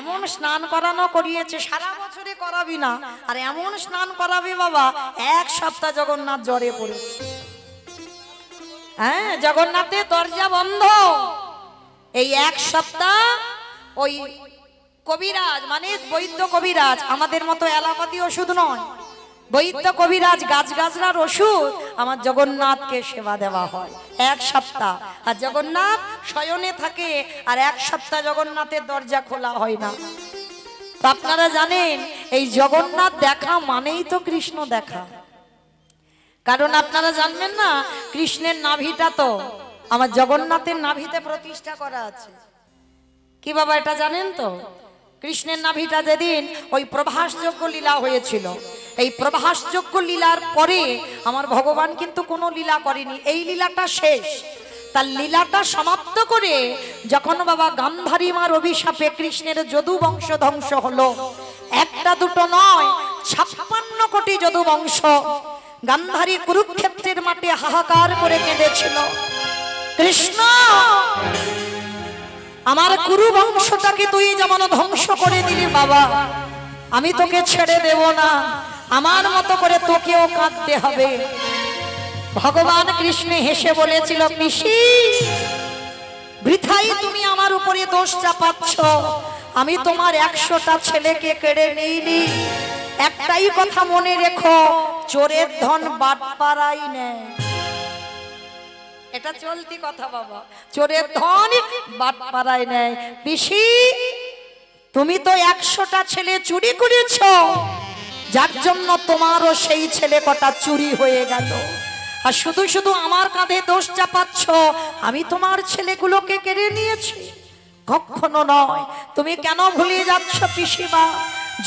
এমন স্নান করানো করিয়েছে, সারা বছরে করাবি না, আর এমন স্নান করাবি বাবা, এক সপ্তাহ জগন্নাথ জ্বরে পড়েছে। হ্যাঁ, জগন্নাথের দরজা বন্ধ। এই এক সপ্তাহ ওই কবিরাজ মানে বৈদ্য কবিরাজ, আমাদের মতো অ্যালোপ্যাথি ওষুধ নয়, বৈদ্য কবিরাজ গাছগাছরার ওষুধ আমার জগন্নাথকে সেবা দেওয়া হয় এক সপ্তাহ। আর জগন্নাথ শয়নে থাকে, আর এক সপ্তাহ জগন্নাথের দরজা খোলা হয় না। তো আপনারা জানেন এই জগন্নাথ দেখা মানেই তো কৃষ্ণ দেখা। কারণ আপনারা জানবেন না, কৃষ্ণের নাভিটা তো আমার জগন্নাথের নাভিতে প্রতিষ্ঠা করা আছে। কি বাবা এটা জানেন তো? কৃষ্ণের নাভিটা যেদিন ওই প্রভাসযোগ্য লীলা হয়েছিল, এই প্রভাসযোগ্য লীলার পরে আমার ভগবান কিন্তু কোনো লীলা করেনি, এই লীলাটা শেষ। তার লীলাটা সমাপ্ত করে যখন বাবা গান্ধারী মার অভিশাপে কৃষ্ণের যদু বংশ ধ্বংস হলো, একটা দুটো নয়, 56 কোটি যদু বংশ গান্ধারী কুরুক্ষেত্রের মাঠে হাহাকার করে কেঁদেছিল, কৃষ্ণ আমার কুরু বংশটাকে তুই যেমন ধ্বংস করে দিলি বাবা, আমি তোকে ছেড়ে দেব না, আমার মতো করে তোকেও কাঁদতে হবে। ভগবান কৃষ্ণ হেসে বলেছিল, পিসি বৃথাই তুমি আমার উপরে দোষ চাপাচ্ছ, আমি তোমার 100টা ছেলেকে কেড়ে নিইনি। একটাই কথা মনে রেখো, চোরের ধন বাটপাড়াই নেয়। এটা চলতি কথা বাবা, চোরের ধন বাটপাড়ায় নেয়। পিসি তুমি তো 100টা ছেলে চুরি করেছ, যার জন্য তোমারও সেই ছেলে কটা চুরি হয়ে গেল। আর শুধু শুধু আমার কাঁধে দোষ চাপাচ্ছ, আমি তোমার ছেলেগুলোকে কেড়ে নিয়েছি। কখনো নয়। তুমি কেন ভুলে যাচ্ছ পিসিমা,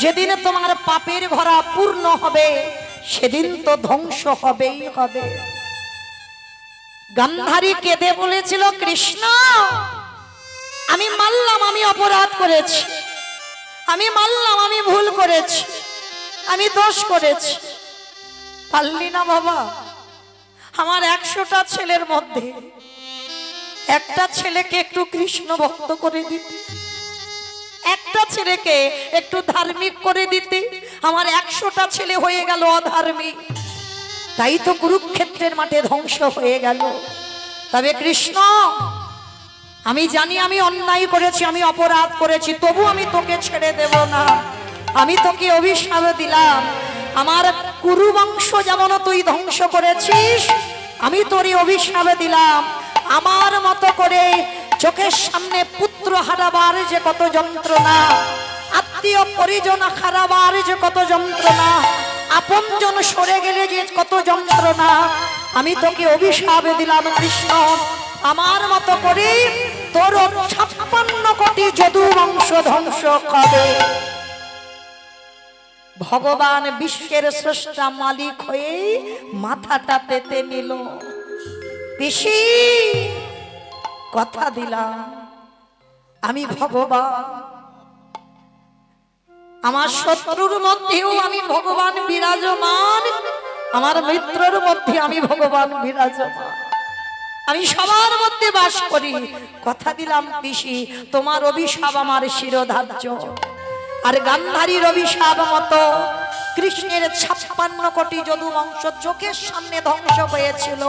যেদিন তোমার পাপের ভরা পূর্ণ হবে সেদিন তো ধ্বংস হবেই হবে। গান্ধারী কেঁদে বলেছিল, কৃষ্ণ আমি মানলাম আমি অপরাধ করেছি, আমি মানলাম আমি ভুল করেছি, আমি দোষ করেছি। পারলি না বাবা, আমার 100টা ছেলের মধ্যে একটা ছেলেকে একটু কৃষ্ণ ভক্ত করে দিতে, একটা ছেলেকে একটু ধার্মিক করে দিতে, আমার 100টা ছেলে হয়ে গেল অধার্মিক। তাই তো কুরুক্ষেত্রের মাঠে ধ্বংস হয়ে গেল। তবে কৃষ্ণ আমি জানি আমি অন্যায় করেছি, আমি অপরাধ করেছি, তবু আমি তোকে ছেড়ে দেব না। আমি তোকে অভিশাপ দিলাম, আমার কুরু বংশ যেমন তুই ধ্বংস করেছিস, আমি তোরই অভিশাপ দিলাম, আমার মতো করে চোখের সামনে পুত্র হারাবার যে কত যন্ত্রণা, আত্মীয় পরিজন হারাবার যে কত যন্ত্রণা, আপনজন সরে গেলে যে কত যন্ত্রণা, আমি তোকে অভিশাপ দিলাম কৃষ্ণ, আমার মতো করে তোর 56 কোটি যদু বংশ ধ্বংস হবে। ভগবান বিশ্বের স্রষ্টা মালিক হয়ে মাথাটা পেতে নিল। পিসি কথা দিলাম আমি ভগবান, আমার শত্রুর মধ্যেও আমি ভগবান বিরাজমান, আমার মিত্রর মধ্যে আমি ভগবান বিরাজমান, আমি সবার মধ্যে বাস করি। কথা দিলাম পিসি তোমার অভিশাপ আমার শিরোধার্য। আর গান্ধারীর অভিশাপ মতো কৃষ্ণের 56 কোটি যদু বংশ চোখের সামনে ধ্বংস হয়েছিল।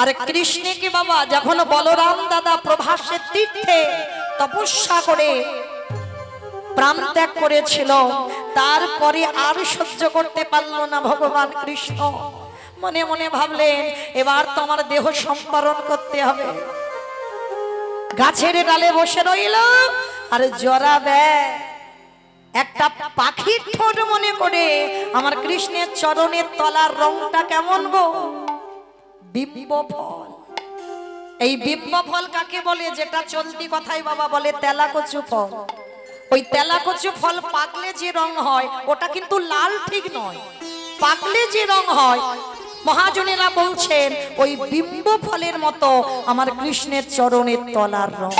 আর কৃষ্ণকে বাবা যখন বলরাম দাদা প্রভাসের তীর্থে তপস্যা করে প্রাণ ত্যাগ করেছিল, তারপরে আর সহ্য করতে পারলো না ভগবান কৃষ্ণ। মনে মনে ভাবলেন এবার তো আমার দেহ সম্পাদন করতে হবে। গাছের ডালে বসে রইল আর জরা দেয় একটা পাখির ঠোঁট মনে করে আমার কৃষ্ণের চরণের তলার রংটা কেমন গো, বিব্ব ফল। এই বিব্ব ফল কাকে বলে? যেটা চলতি কথাই বাবা বলে তেলাকচু ফল। ওই তেলাকচু ফল পাকলে যে রং হয় ওটা কিন্তু লাল ঠিক নয়, পাকলে যে রং হয় মহাজনেরা বলছেন ওই বিম্ব ফলের মতো আমার কৃষ্ণের চরণের তলার রং।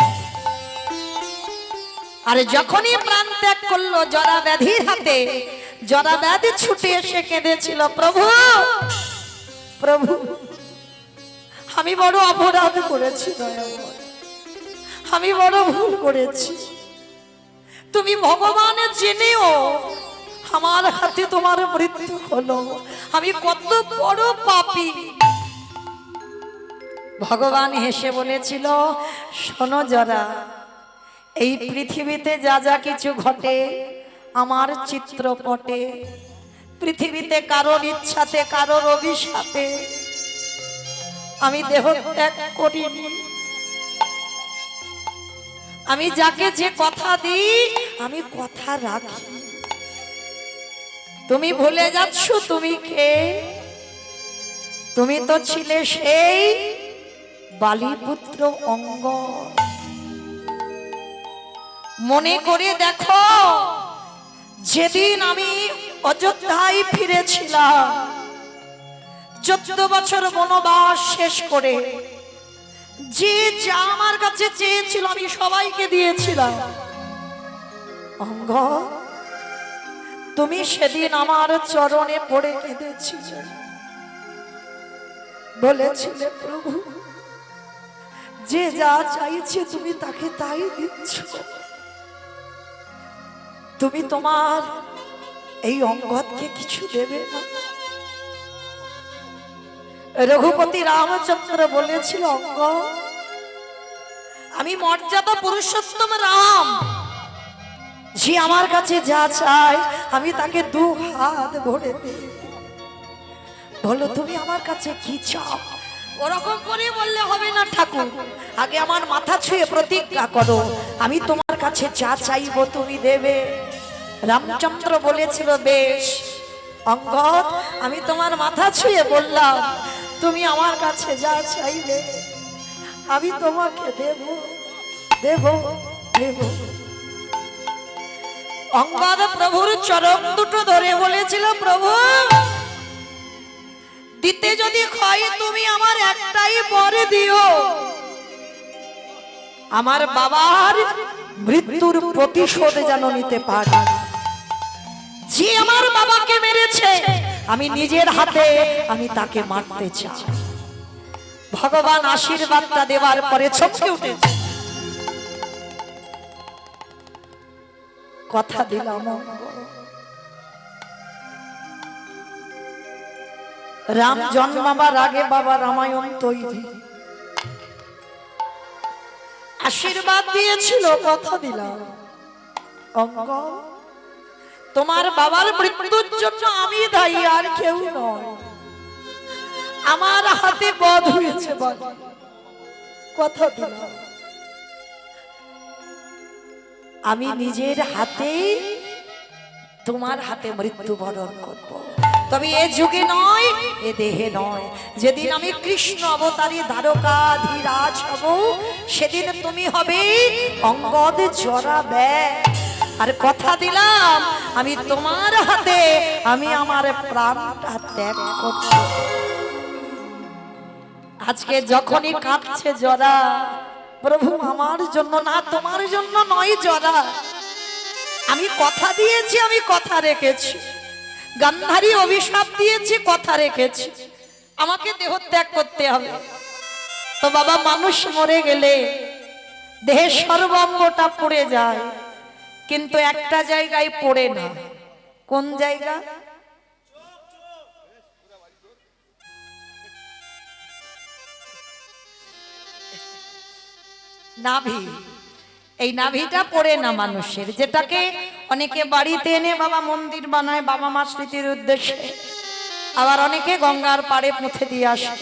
আর যখনই প্রাণ ত্যাগ করলো জরা ব্যাধির হাতে, জরা ব্যাধি ছুটে এসে কেঁদেছিল, প্রভু প্রভু আমি বড় অপরাধ করেছি, আমি বড় ভুল করেছি, তুমি ভগবানের জেনেও আমার হাতে তোমার মৃত্যু হলো। আমি কত বড় পাপী। ভগবান হেসে বলেছিল, শোনো জরা, এই পৃথিবীতে যা যা কিছু ঘটে আমার চিত্রপটে। পৃথিবীতে কারোর ইচ্ছাতে, কারোর অভিশাপে আমি দেহ ত্যাগ করিনি। আমি যাকে যে কথা দিই আমি কথা রাখি। তুমি ভুলে যাচ্ছ তুমি কে? তুমি তো ছিলে সেই বালিপুত্র অঙ্গ। মনে করে দেখো, যেদিন আমি অযোধ্যায় ফিরেছিলাম 14 বছর বনবাস শেষ করে, যে যা আমার কাছে চেয়েছিল আমি সবাইকে দিয়েছিলাম। অঙ্গ, তুমি সেদিন আমার চরণে পড়ে কেঁদেছিলে, বলেছিলে প্রভু যে যা চাইছে তুমি তাকে তাই দিচ্ছ। তুমি তোমার এই অঙ্গদকে কিছু দেবে না। রঘুপতি রামচন্দ্র বলেছিল, অঙ্গ, আমি মর্যাদা পুরুষোত্তম রাম, যে আমার কাছে যা চায় আমি তাকে 2 হাত ভরে দিই। বলো তুমি আমার কাছে কি চাও? ওরকম করে বললে হবে না ঠাকুর, আগে আমার মাথা ছুঁয়ে প্রতিজ্ঞা করো, আমি তোমার কাছে যা চাইবো তুমি দেবে। রামচন্দ্র বলেছিল, বেশ অঙ্গদ, আমি তোমার মাথা ছুঁয়ে বললাম, তুমি আমার কাছে যা চাইবে আমি তোমাকে দেব দেব দেব। অঙ্গদ প্রভুর চরণ দুটো ধরে বলেছিল, প্রভু দিতে যদি হয় তুমি আমার একটাই বর দিও, আমার বাবার মৃত্যুর প্রতিশোধ যেন নিতে পারি। যে আমার বাবাকে মেরেছে আমি নিজের হাতে আমি তাকে মারতে চাই। ভগবান আশীর্বাদটা দেওয়ার পরে চমকে উঠেছে। কথা দিলাম রাম জন্মাবার আগে বাবা রামায়ণ তৈরি, আশীর্বাদ দিয়েছিল, কথা দিলাম অঙ্গ, তোমার বাবার মৃত্যুর জন্য আমি দায়ী, আর কেউ নয়। আমার হাতে বধ হয়েছে, কথা দিলাম আমি নিজের হাতে তোমার হাতে মৃত্যুবরণ করব। তবে এ যুগে নয়, এ দেহে নয়। যেদিন আমি কৃষ্ণ অবতারী দ্বারকাধীরাজ হব, সেদিন তুমি হবে অঙ্গদ জরা ব্যাগ। আর কথা দিলাম আমি তোমার হাতে আমি আমার প্রাণটা ত্যাগ করব। আজকে যখনই কাঁদছে জরা, প্রভু আমার জন্য না, তোমার জন্য নয় জরা, আমি কথা দিয়েছি, আমি কথা রেখেছি। গান্ধারী অভিশাপ দিয়েছি, কথা রেখেছি, আমাকে দেহ ত্যাগ করতে হবে। তো বাবা, মানুষ মরে গেলে দেহের সর্বাঙ্গটা পড়ে যায়, কিন্তু একটা জায়গায় পড়ে না। কোন জায়গা? নাভি। এই নাভিটা পড়ে না মানুষের, যেটাকে অনেকে বাড়িতে এনে বাবা মন্দির বানায় বাবা মা স্মৃতির উদ্দেশ্যে, আবার অনেকে গঙ্গার পাড়ে পুঁতে দিয়ে আসে,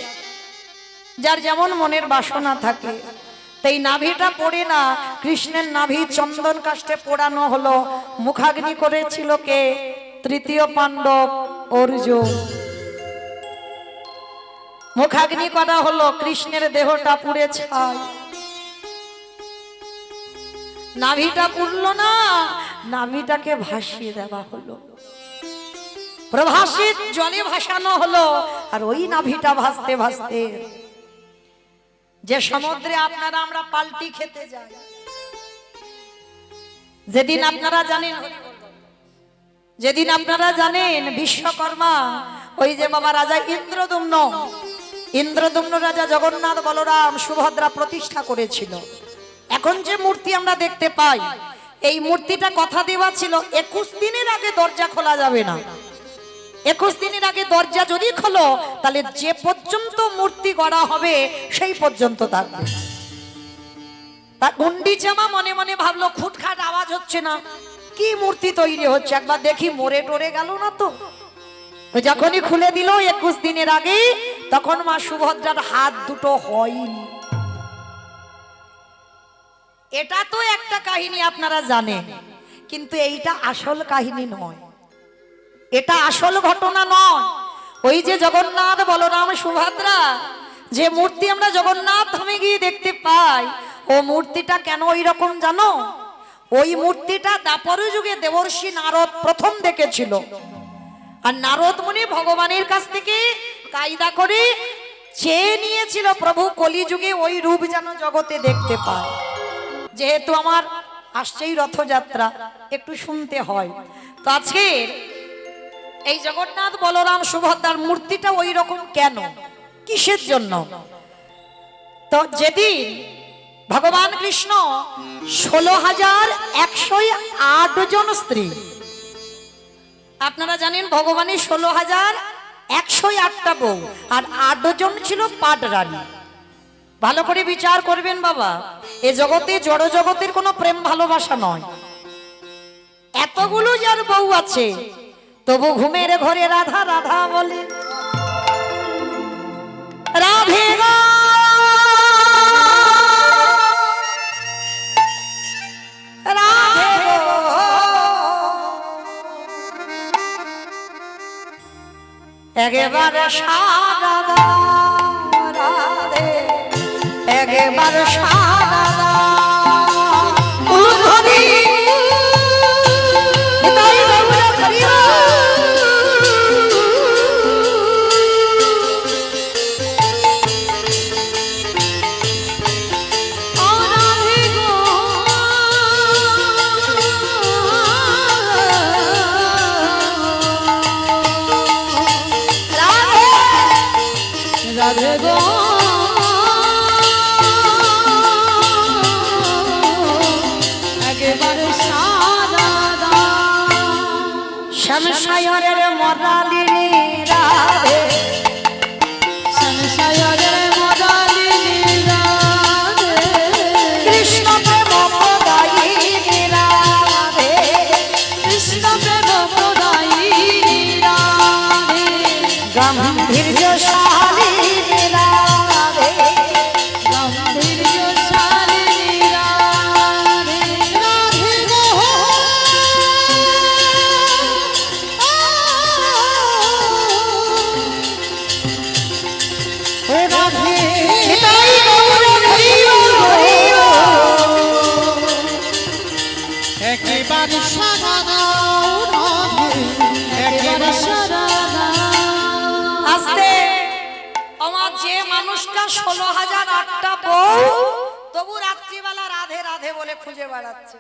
যার যেমন মনের বাসনা থাকে। তাই নাভিটা পড়ে না। কৃষ্ণের নাভি চন্দন কাষ্ঠে পোড়ানো হলো। মুখাগ্নি করেছিল কে? তৃতীয় পাণ্ডব অর্জুন। মুখাগ্নি করা হলো, কৃষ্ণের দেহটা পুড়ে ছাই। নাভিটা পুড়লো না, নাভিটাকে ভাসিয়ে দেওয়া হলো, প্রভাসিত জলে ভাসানো হলো। আর ওই নাভিটা ভাসতে ভাসতে যে সমুদ্রে আপনারা আমরা পাল্টি খেতে যাই, যেদিন আপনারা জানেন বিশ্বকর্মা, ওই যে বাবা রাজা ইন্দ্রদুম্ন রাজা জগন্নাথ বলরাম সুভদ্রা প্রতিষ্ঠা করেছিল। এখন যে মূর্তি আমরা দেখতে পাই, এই মূর্তিটা কথা দেওয়া ছিল 21 দিনের আগে দরজা খোলা যাবে না। 21 দিনের আগে দরজা যদি খোলো তাহলে যে পর্যন্ত মূর্তি গড়া হবে সেই পর্যন্ত থাকবে। তা গুন্ডিচামা মনে মনে ভাবলো খুটখাট আওয়াজ হচ্ছে না, কি মূর্তি তৈরি হচ্ছে, একবার দেখি মরে টরে গেল না তো। তো যখনই খুলে দিল 21 দিনের আগে, তখন মা সুভদ্রার হাত দুটো হয়নি। এটা তো একটা কাহিনী আপনারা জানেন, কিন্তু এইটা আসল কাহিনী নয়, এটা আসল ঘটনা নয়। ওই যে জগন্নাথ বলরাম সুভদ্রা যে মূর্তি আমরা জগন্নাথ ধামে গিয়ে দেখতে পাই, ও মূর্তিটা কেন ওই রকম জানো? ওই মূর্তিটা দ্বাপর যুগে দেবর্ষি নারদ প্রথম দেখেছিল, আর নারদ মুনি ভগবানের কাছ থেকে কায়দা করে চেয়ে নিয়েছিল প্রভু কলিযুগে ওই রূপ যেন জগতে দেখতে পায়। যেহেতু আমার আসছেই রথযাত্রা, একটু শুনতে হয়, তো আজকের এই জগন্নাথ বলরাম সুভদ্রার মূর্তিটা ওই রকম কেন, কিসের জন্য? তো যেদিন ভগবান কৃষ্ণ 16,108 জন স্ত্রী, আপনারা জানেন ভগবানের 16,108টা বউ, আর 8 জন ছিল পাট রানী। ভালো করে বিচার করবেন বাবা, এ জগতে জড় জগতের কোনো প্রেম ভালোবাসা নয়। এতগুলো যার বউ আছে, তবু ঘুমের ঘরে রাধা রাধা বলে। রাধে গো রাধে গো, একেবারে সাদা রাধে, একেবারে সাদা রাধে গো, একেবারে সাদা শ্যামসায়রের মরালিনী রাধে, শ্যামসায়রের মরালিনী রাধে, কৃষ্ণ প্রেম প্রদায়িনী রাধে, কৃষ্ণ প্রেম প্রদায়িনী রাধে, গাম্ভীর্য আস্তে আমার যে মানুষটা 16,008টা বউ, তবু রাত্রিবেলা রাধে রাধে বলে খুঁজে বেড়াচ্ছে।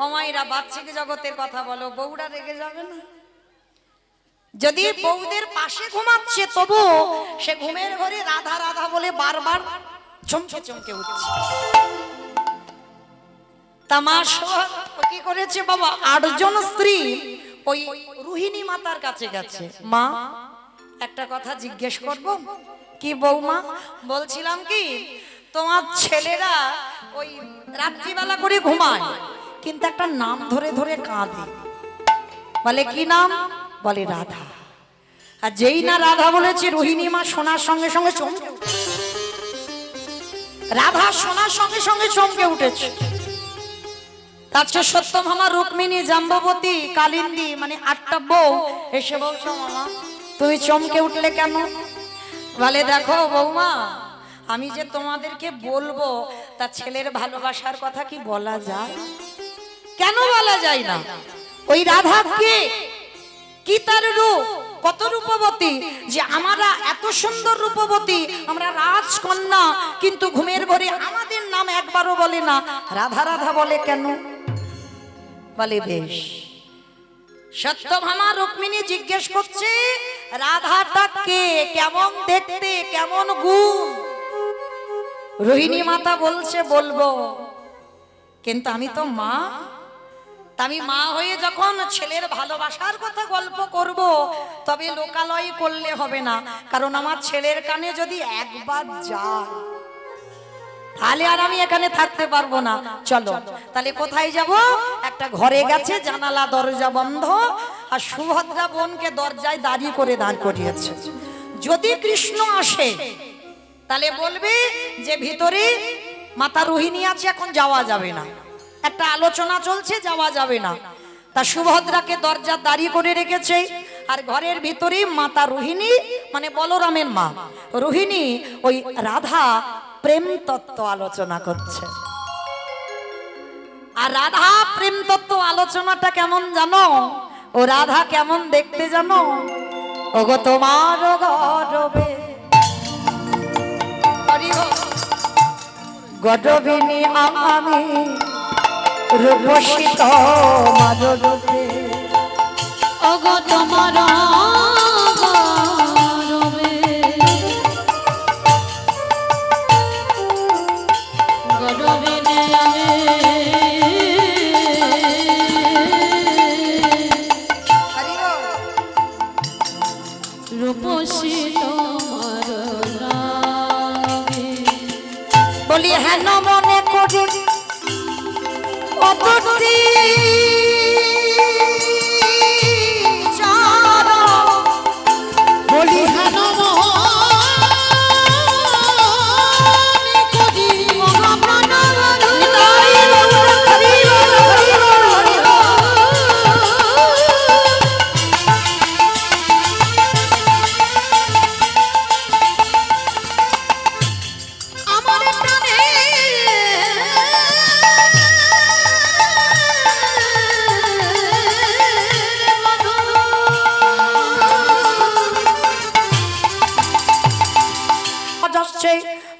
অমাইরা বাচ্চিক জগতের কথা বলো, বউরা রেগে যাবে না? যদি বউদের পাশে ঘুমাচ্ছে তবু সে ঘুমের ঘরে রাধা রাধা বলে বারবার চমকে চমকে উঠছে। তামাশা কি করেছে বাবা, 8 জন স্ত্রী ওই রোহিণী মাতার কাছে গেছে। মা একটা কথা জিজ্ঞেস করব? কি বৌমা? বলছিলাম কি তোমার ছেলেরা ওই রাত্রিবেলা করে ঘুমায়, কিন্তু একটা নাম ধরে ধরে কাঁদে, বলে কি নাম? বলে রাধা। আর যেই না রাধা বলেছে, রোহিণী মা শোনার সঙ্গে সঙ্গে চমকে, রাধা শোনার সঙ্গে সঙ্গে চমকে উঠেছে। আজকে সত্যভামা, রুক্মিণী, জাম্ববতী, কালিন্দী মানে 8টা বউ এসে বলছো মামা তুমি চমকে উঠলে কেন? বলে দেখো বৌমা, আমি যে তোমাদেরকে বলবো তা ছেলের ভালোবাসার কথা কি বলা যায়? কেন বলা যায় না? ওই রাধা কে, কি তার রূপ, কত রূপবতী, যে আমরা এত সুন্দর রূপবতী, আমরা রাজকন্যা, কিন্তু ঘুমের ঘরে আমাদের নাম একবারও বলে না, রাধা রাধা বলে কেন? বলে বেশ। সত্যভামা রুক্মিণী জিজ্ঞেস করছে রাধাটা কে, কেমন দেখতে, কেমন গুণ? রোহিণী মাতা বলছে বলবো। কিন্তু আমি তো মা, তা আমি মা হয়ে যখন ছেলের ভালোবাসার কথা গল্প করব, তবে লোকালয় করলে হবে না, কারণ আমার ছেলের কানে যদি একবার যায় তাহলে আর আমি এখানে থাকতে পারবো না। চলো তাহলে কোথায় যাব? একটা ঘরে গেছে, জানালা দরজা বন্ধ, আর সুভদ্রা বোনকে দরজায় দাঁড়িয়ে করে দাঁড় করিয়েছে। যদি কৃষ্ণ আসে তাহলে বলবে যে ভিতরে মাতা রোহিণী আছে, এখন যাওয়া যাবে না, একটা আলোচনা চলছে, যাওয়া যাবে না। তা সুভদ্রাকে দরজা দাঁড়িয়ে করে রেখেছে, আর ঘরের ভিতরে মাতা রোহিণী মানে বলরামের মা রোহিণী ওই রাধা প্রেম তত্ত্ব আলোচনা করছে। আর রাধা প্রেম তত্ত্ব আলোচনাটা কেমন জানো? ও রাধা কেমন দেখতে জানো? ওগো তোমার গরবে গরবিনী আমি রূপসী তোমার রূপে, ওগো তোমার গরবে গরবিনী আমি রূপসী তোমার নামে। বলি হেন মনে করি অতটি বলি হেন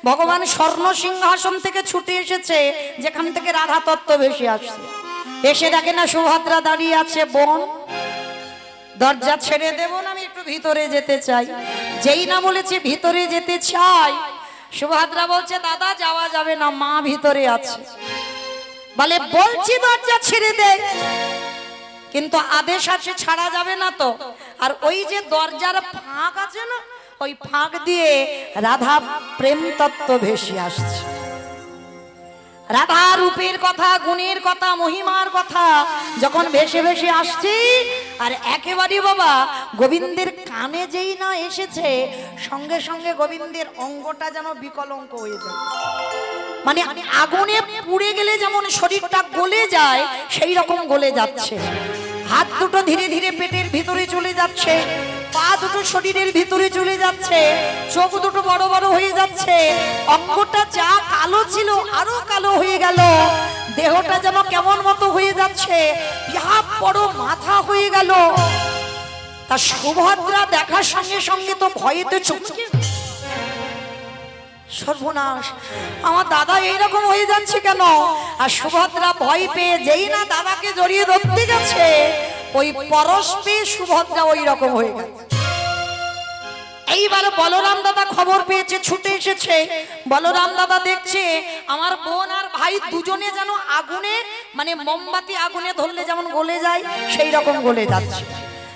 ভগবান স্বর্ণ সিংহাসন থেকে ছুটে এসেছে, যেখান থেকে রাধা তত্ত্ব ভেসে আসছে। এসে দেখে না সুভদ্রা দাঁড়িয়ে আছে। বোন, দরজা ছেড়ে দেব না, আমি একটু ভিতরে যেতে চাই। যেই না বলেছে ভিতরে যেতে চাই, সুভদ্রা বলছে দাদা যাওয়া যাবে না, মা ভিতরে আছে। বলে বলছি দরজা ছেড়ে দে, কিন্তু আদেশ আছে ছাড়া যাবে না তো। আর ওই যে দরজার ফাঁক আছে না, ওই ফাঁক দিয়ে রাধা প্রেম তত্ত্ব ভেসে আসছে। রাধা রূপের কথা, গুণের কথা, মহিমার কথা যখন ভেসে ভেসে আসছে, আর একেবারে বাবা গোবিন্দের কানে যেই না এসেছে, সঙ্গে সঙ্গে গোবিন্দের অঙ্গটা যেন বিকলঙ্ক হয়ে যায়। মানে আগুনে পুড়ে গেলে যেমন শরীরটা গলে যায়, সেই রকম গলে যাচ্ছে। হাত দুটো ধীরে ধীরে পেটের ভিতরে চলে যাচ্ছে, পা দুটো শরীরের ভিতরে চলে যাচ্ছে, চোখ দুটো বড় বড় হয়ে যাচ্ছে, অঙ্গটা যা কালো ছিল আরো কালো হয়ে গেল, দেহটা যেন কেমন মতো হয়ে যাচ্ছে, ইহা বড় মাথা হয়ে গেল। তা সুভদ্রা দেখার সঙ্গে সঙ্গে তো ভয়েতে চমকে, সর্বনাশ, আমার দাদা এইরকম হয়ে যাচ্ছে কেন? আর সুভদ্রা ভয় পেয়ে যেই না দাদাকে জড়িয়ে ধরতে গেছে, ওই পরশ পেয়ে সুভদ্রা ওই রকম হয়ে গেছে। এইবার বলরাম দাদা খবর পেয়েছে, ছুটে এসেছে। বলরাম দাদা দেখছে আমার বোন আর ভাই দুজনে যেন আগুনে, মানে মোমবাতি আগুনে ধরলে যেমন গলে যায়, সেই রকম গলে যাচ্ছে।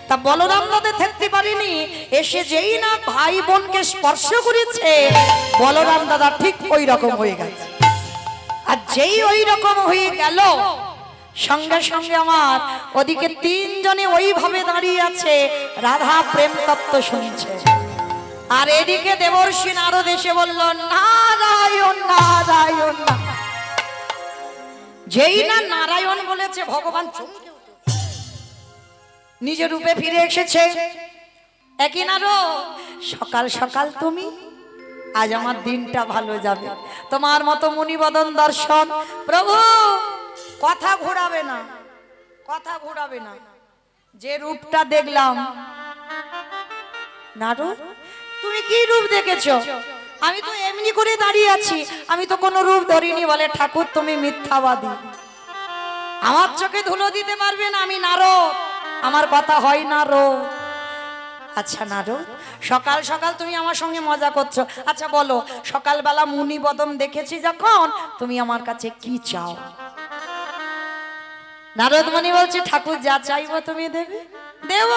তা বলরাম দাদা থাকতে পারেনি, এসে যেই না ভাই বোনকে স্পর্শ করেছে, বলরাম দাদা ঠিক ওই রকম হয়ে গেছে। আর যেই ওই রকম হয়ে গেল, সঙ্গে সঙ্গে আমার ওদিকে তিনজনে ওইভাবে দাঁড়িয়ে আছে, রাধা প্রেম তত্ত্ব শুনছে। আর এদিকে দেবর্ষি নারদ এসে বলল নারায়ণ নারায়ণ। যেই না নারায়ণ বলেছে, ভগবান চমকে নিজের রূপে ফিরে এসেছে। একই নারদ, সকাল সকাল তুমি, আজ আমার দিনটা ভালো যাবে, তোমার মতো মুনিবদন দর্শন। প্রভু কথা ঘোরাবে না, কথা ঘোরাবে না, যে রূপটা দেখলাম। নারদ তুমি কি রূপ দেখেছো? আমি তো এমনি করে দাঁড়িয়ে আছি, আমি তো কোনো রূপ ধরিনি। বলে ঠাকুর তুমি মিথ্যাবাদী, আমার চোখে ধুলো দিতে পারবে না, আমি নারদ, আমার কথা হয় নারদ। আচ্ছা নারদ, সকাল সকাল তুমি আমার সঙ্গে মজা করছো, আচ্ছা বলো সকালবেলা মুনি বদন দেখেছি যখন, তুমি আমার কাছে কি চাও? নারদ মুনি বলছে ঠাকুর যা চাইবো তুমি দেবে। দেব,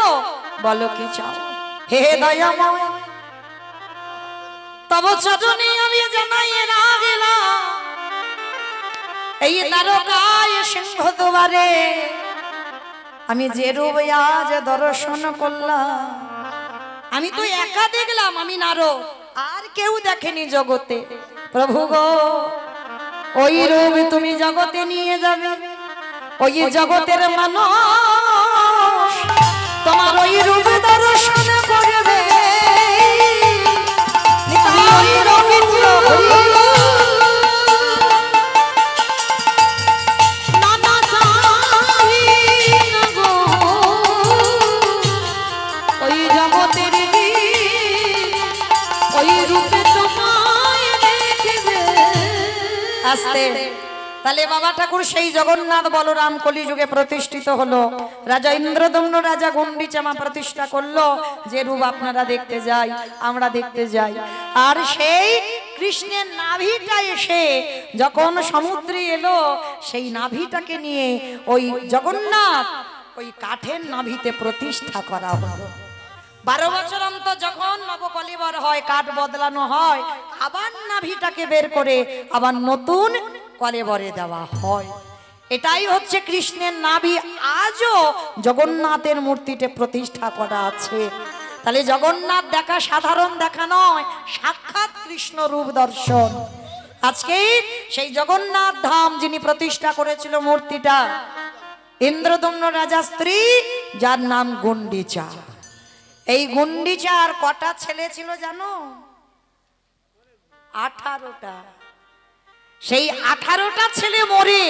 বলো কি চাও। হে দয়াময়, তব চরণে আমি জানাই রাগলাম, এই তারকায় সিংহ দুয়ারে আমি যে রূপ আজ দর্শন করলাম, আমি তো একা দেখলাম, আমি নারদ, আর কেউ দেখেনি জগতে। প্রভু গো, ওই রূপ তুমি জগতে নিয়ে যাবে, ওই জগতের মানুষ তোমার ওই রূপ দর্শন করবে। নিতাই রবীন্দ্র নানা চাহি না গো, ওই জগতের ওই রূপে তোমায় দেখবে। আস্তে। তাহলে বাবা ঠাকুর সেই জগন্নাথ বলরাম কলিযুগে প্রতিষ্ঠিত হলো, রাজা ইন্দ্রদম্ন রাজা গুন্ডিচামা প্রতিষ্ঠা করলো, যে রূপ আপনারা দেখতে যাই, আমরা দেখতে যাই। আর সেই কৃষ্ণের নাভিটা এসে যখন সমুদ্রে এলো, সেই নাভিটাকে নিয়ে ওই জগন্নাথ ওই কাঠের নাভিতে প্রতিষ্ঠা করা হলো। 12 বছর অন্তর যখন নবকলিবর হয়, কাঠ বদলানো হয়, আবার নাভিটাকে বের করে আবার নতুন কলেবরে দেওয়া হয়। এটাই হচ্ছে কৃষ্ণের নাভি, আজও জগন্নাথের মূর্তিতে প্রতিষ্ঠা করা আছে। তাহলে জগন্নাথ দেখা সাধারণ দেখা নয়, সাক্ষাৎ কৃষ্ণ রূপ দর্শন। আজকে সেই জগন্নাথ ধাম যিনি প্রতিষ্ঠা করেছিল মূর্তিটা, ইন্দ্রদম্ন রাজা স্ত্রী, যার নাম গুন্ডিচা। এই গুন্ডিচার কটা ছেলে ছিল জানো? 18টা। সেই 18টা ছেলে মরে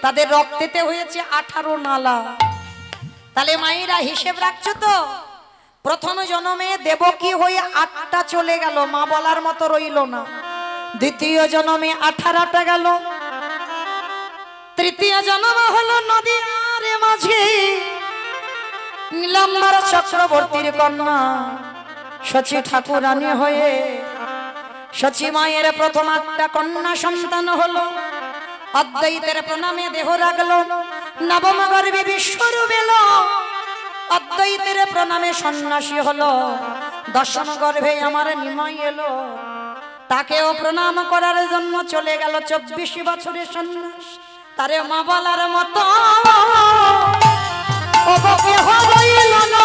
তাদের রক্তেতে হয়েছে 18 নালা। তাহলে মায়েরা হিসেব রাখছো তো? প্রথম জন্মে দেবকী হয়ে 8টা চলে গেল, মা বলার মতো রইল না। দ্বিতীয় জন্মে 18টা গেল। তৃতীয় জন্ম হলো নদীর মাঝে নীলাম্বর চক্রবর্তীর কন্যা শচী ঠাকুরানী হয়ে শচী মায়ের প্রথম 8টা কন্যা সন্তান হলো। অদ্বৈতের প্রণামে দেহ রাখলো, নবম গর্ভে বিশ্বরূপ এলো। অদ্বৈতের প্রণামে সন্ন্যাসী হলো, দশম গর্ভে আমার নিমাই এলো। তাকেও প্রণাম করার জন্য চলে গেল 24 বছরের সন্ন্যাস। তারে মা বলার মতো ও বকে হইল না।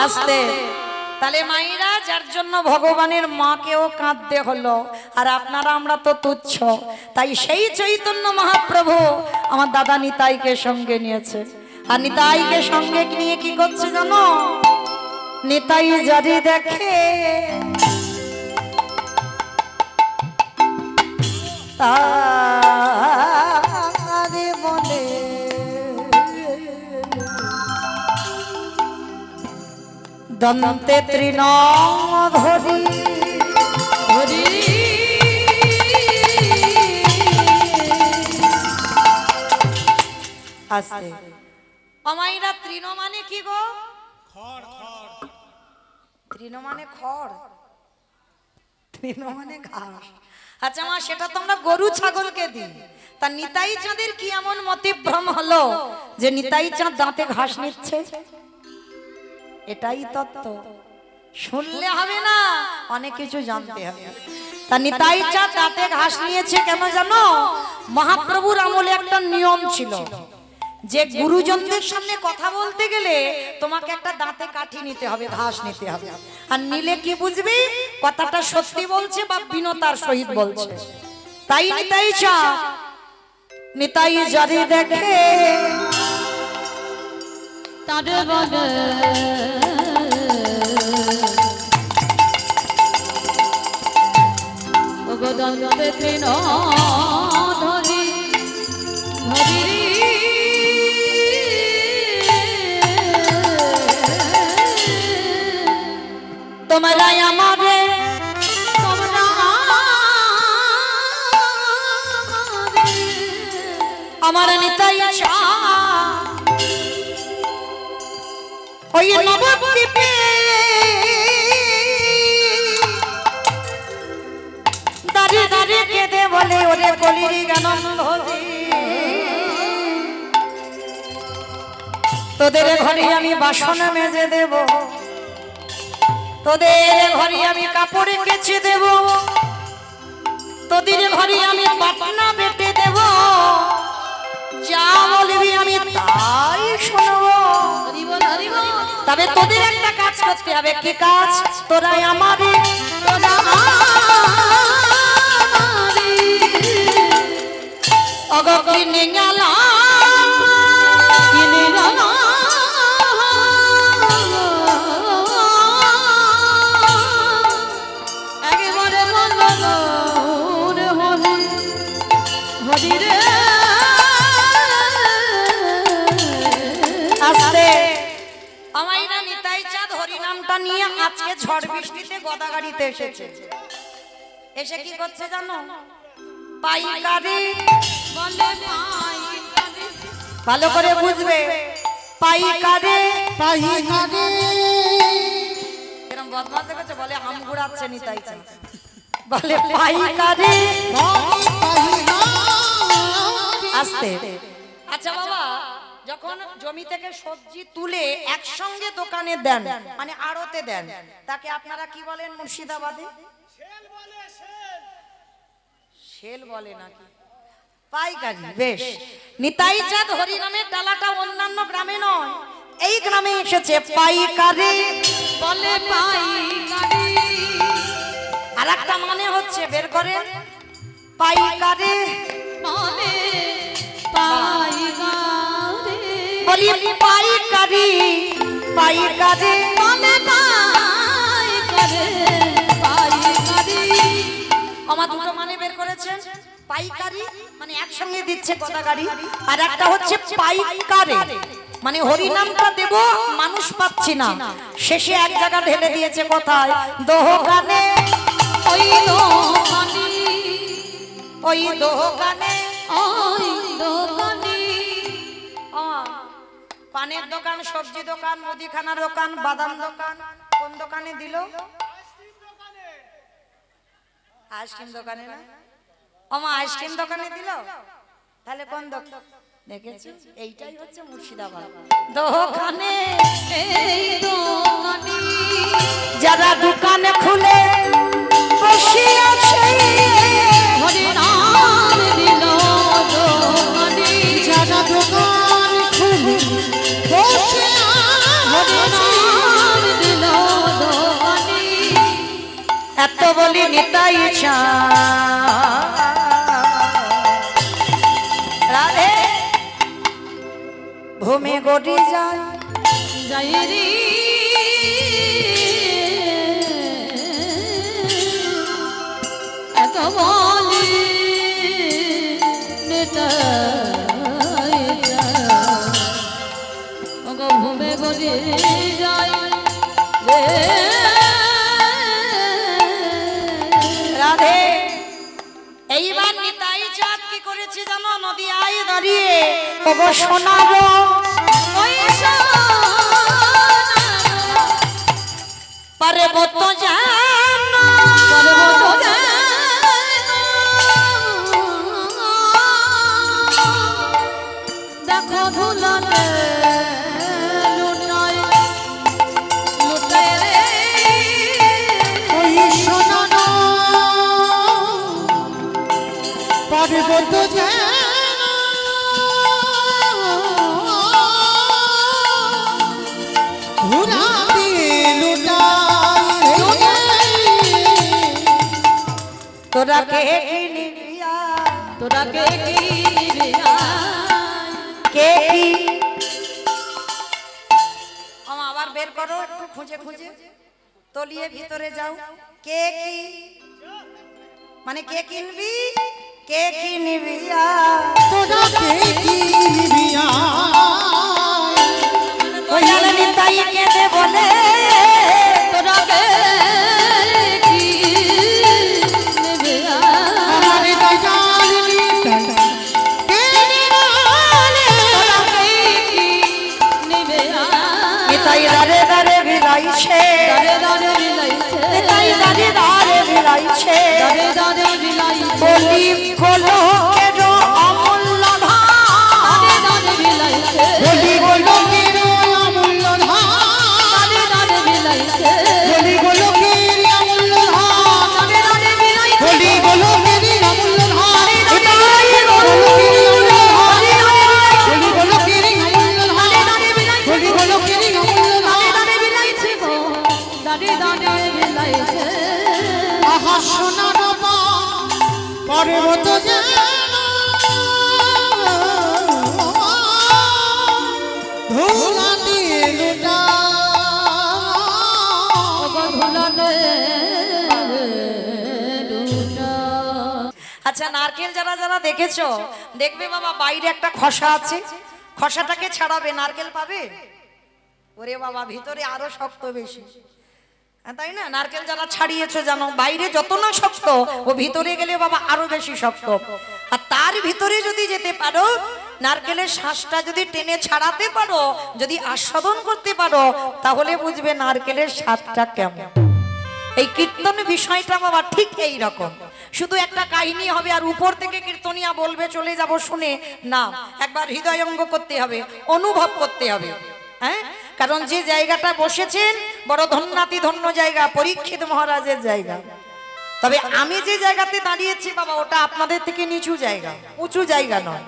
আস্তে। তাহলে মায়েরা, যার জন্য ভগবানের মাকেও কাঁদতে হলো, আর আপনারা আমরা তো তুচ্ছ। তাই সেই চৈতন্য মহাপ্রভু আমার দাদা নিতাইকে সঙ্গে নিয়েছে। আর নিতাইকে সঙ্গে নিয়ে কি করছে জানো? নিতাই যদি দেখে তারে বলে দন্তে তৃণ ধরি ধরি আস্তে। অমাইরা তৃণ মানে কি গো? তৃণ মানে খড়, তৃণ মানে ঘাস। আচ্ছা মা, সেটা তো আমরা গরু ছাগলকে দিই। তা নিতাই চাঁদের কি এমন মতিভ্রম হলো যে নিতাই চাঁদ দাঁতে ঘাস নিচ্ছে? এটাই তত্ত্ব। শুনলে হবে না, অনেক কিছু জানতে হবে। তা নিতাই চাঁদ দাঁতে ঘাস নিয়েছে কেন জানো? মহাপ্রভুর আমলে একটা নিয়ম ছিল যে গুরুজনদের সামনে কথা বলতে গেলে তোমাকে একটা দাঁতে কাঠি নিতে হবে, ঘাস নিতে হবে। আর নিলে কি বুঝবি কথাটা সত্যি বলছে বা বিনতার সহিত বলছে। তাই নিতাই চাঁদ নিতাই যদি দেখে তারে বলে দন্তে তৃণ ধরি ধরি তোমরা আমারে তোমরা আমার নিতাই ওই নবদ্বীপে দাঁড়িয়ে দাঁড়িয়ে কেঁদে বলে ওরে কলির জ্ঞানন্দ তোদের ঘরে আমি বাসন মেজে দেব, তোদের ঘরে আমি কাপড় কেচে দেব, তোদের ঘরে আমি পাটনা বেটে দেব, যা বলবি আমি তাই শুনবো। তবে তোদের একটা কাজ করতে হবে। কি কাজ? তোরা আমারে কিনে গেলা কিনে গেলা একেবারে বললো রে হরি হরি রে আসতে আমাইরা নিতাই চাঁদ হরি নামটা নিয়ে আজকে ঝড় বৃষ্টিতে গদাগাড়িতে এসেছে। এসে কি করছে জানো? পাইকারি বলে পাইকারি ভালো করে বুঝবে। পাইকারি পাইকারি এরকম বদমাশ দেখেছে বলে আম ঘুরাচ্ছে নিতাই চাঁদ বলে পাইকারি আসতে। আচ্ছা বাবা, যখন জমি থেকে সবজি তুলে একসঙ্গে দোকানে দেন মানে আড়তে দেন, তাকে আপনারা কি বলেন মুর্শিদাবাদে? শেল বলে নাকি? পাইকারি। বেশ, নিতাই চাঁদ হরি নামের ডালাটা অন্যান্য গ্রামে নয়, এই গ্রামে এসেছে পাইকারি বলে পাইকারি। আর একটা মানে হচ্ছে, বের করেন, পাইকারি বলে পাইকারি বলি পাইকারি পাইকারি বলে পাইকারি পাইকারি। আমার দুটো মানে বের করেছেন। পাইকারি মানে একসঙ্গে দিচ্ছে গদাগাড়ি, আর একটা হচ্ছে পাইকারে মানে হরি নামটা দেব মানুষ পাচ্ছি না, শেষে এক জায়গা ঢেলে দিয়েছে। কোথায়? দোকানে। ওই দোকানি ওই দোকানে ওই দোকানি পানের দোকান, সবজি দোকান, মুদিখানার দোকান, বাদাম দোকান, কোন দোকানে দিল? আইসক্রিম দোকানে না? ওমা আইসক্রিম দোকানে দিল, তাহলে কোন দোকান? দেখেছি, এইটাই হচ্ছে মুর্শিদাবাদ। দোকানে এই দোকানি যারা দোকানে খুলে বসে আছে, হরি নাম দিল দোকানি যারা দোকান খুলে বসে হরি আছে, নাম দিল দোকানি। এত বলি নিতাই চাঁদ রাধে ভূমি গড়ি যায় যাই রে এত বলি নিতাই চাঁদ ঘুমে গলি যাই রে রাধে। এইবার নিতাই চাঁদ কি করেছে জানো? নদিয়ায় দাঁড়িয়ে ওগো শোনাবো ওই পার্বত্য জানো পর্বত দেখো ধুলালে লুটাই লুটাই রে ওই শোনানো পার্বত্য যেন ঘুরাতে লুটাই রে। তোরা কে কি নিবি আয়? তোরা কে কি কে কি আবার বের করো একটু খুঁজে খুঁজে, তলিয়ে ভিতরে যাও। কে কি মানে কে কিনবি, কে কি নিবি আয়? তোরা কে কি নিবি আয়? ওই জানে নিতাই কেঁদে বলে তোরা কে কি নেবে আমার দয়াল নিতাই কে নিবি আয়? নিতাই দারে দারে বিলাইছে দারে দারে বিলাইছে নিতাই দারে দারে বিলাইছে দারে দারে বিলাইছে বলি গোলকের অমূল্য ধান দারে দারে বিলাইছে বলি গোলকের অমূল্য ধান দারে দারে বিলাইছে বলি গোলকের অমূল্য ধান দারে দারে বিলাইছে বলি গোলকের অমূল্য ধান নিতাই গোলকের অমূল্য ধান বলি গোলকের অমূল্য ধান বলি গোলকের অমূল্য ধান দারে বিলাইছে গো দারে দারে বিলাইছে আহা সোনার পর্বত যেন ধুলা দিয়ে লুটা আচ্ছা নারকেল যারা যারা দেখেছো দেখবে বাবা বাইরে একটা খসা আছে খসাটাকে ছাড়াবে নারকেল পাবে ওরে বাবা ভিতরে আরো শক্ত বেশি তাই না নারকেল যারা ছাড়িয়েছো জানো বাইরে যত না শক্ত ও ভিতরে গেলে বাবা আরো বেশি শক্ত আর তার ভিতরে যদি যেতে পারো নারকেলের শ্বাসটা যদি টেনে ছাড়াতে পারো যদি আস্বাদন করতে পারো তাহলে বুঝবে নারকেলের স্বাদটা কেমন এই কীর্তন বিষয়টা বাবা ঠিক এই রকম শুধু একটা কাহিনী হবে আর উপর থেকে কীর্তনিয়া বলবে চলে যাব শুনে না একবার হৃদয়ঙ্গ করতে হবে অনুভব করতে হবে হ্যাঁ কারণ যে জায়গাটা বসেছেন বড় ধন্যাতি ধন্য জায়গা পরীক্ষিত মহারাজের জায়গা তবে আমি যে জায়গাতে দাঁড়িয়েছি বাবা ওটা আপনাদের থেকে নিচু জায়গা উঁচু জায়গা নয়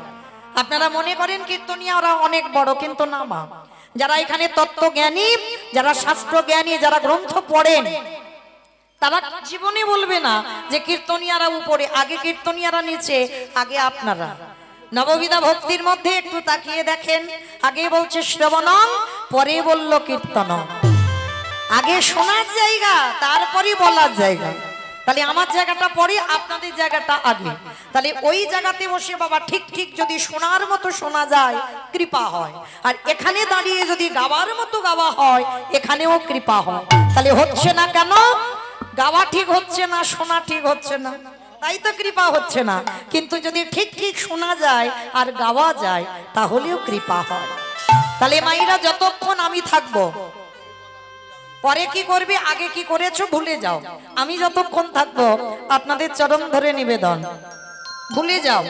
আপনারা মনে করেন কীর্তনিয়া ওরা অনেক বড় কিন্তু না মা যারা এখানে তত্ত্ব জ্ঞানী যারা শাস্ত্র জ্ঞানী যারা গ্রন্থ পড়েন তারা জীবনে বলবে না যে কীর্তনিয়ারা উপরে আগে কীর্তনিয়ারা নিচে আগে আপনারা নববিধা ভক্তির মধ্যে একটু তাকিয়ে দেখেন আগে বলছে শ্রবণং পরে বলল কীর্তন আগে শোনার জায়গা তারপরে বলার জায়গা তাহলে আমার জায়গাটা পরে আপনাদের জায়গাটা আগে তাহলে ওই জায়গাতে বসে বাবা ঠিক ঠিক যদি শোনার মতো শোনা যায় কৃপা হয় আর এখানে দাঁড়িয়ে যদি গাওয়ার মতো গাওয়া হয় এখানেও কৃপা হয় তাহলে হচ্ছে না কেন গাওয়া ঠিক হচ্ছে না শোনা ঠিক হচ্ছে না তাই তো কৃপা হচ্ছে না কিন্তু যদি ঠিক ঠিক শোনা যায় আর গাওয়া যায় তাহলেও কৃপা হয় তাহলে মাইরা যতক্ষণ আমি থাকবো পরে কি করবে আগে কি করেছো ভুলে যাও আমি যতক্ষণ থাকবো আপনাদের চরণ ধরে নিবেদন ভুলে যাও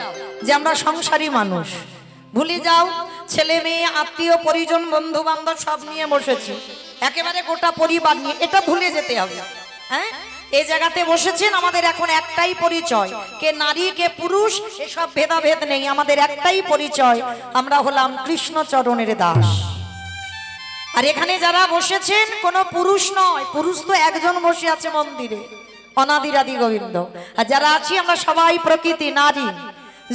যে আমরা সংসারী মানুষ ভুলে যাও ছেলে মেয়ে আত্মীয় পরিজন বন্ধু বান্ধব সব নিয়ে বসেছি একেবারে গোটা পরিবার নিয়ে এটা ভুলে যেতে হবে হ্যাঁ এই জায়গাতে বসেছেন আমাদের এখন একটাই পরিচয় কে নারী কে পুরুষ এসব ভেদাভেদ নেই আমাদের একটাই পরিচয় আমরা হলাম কৃষ্ণ চরণের দাস আর এখানে যারা বসেছেন কোনো পুরুষ নয় পুরুষ তো একজন বসে আছে মন্দিরে অনাদিরাদি গোবিন্দ আর যারা আছি আমরা সবাই প্রকৃতি নারী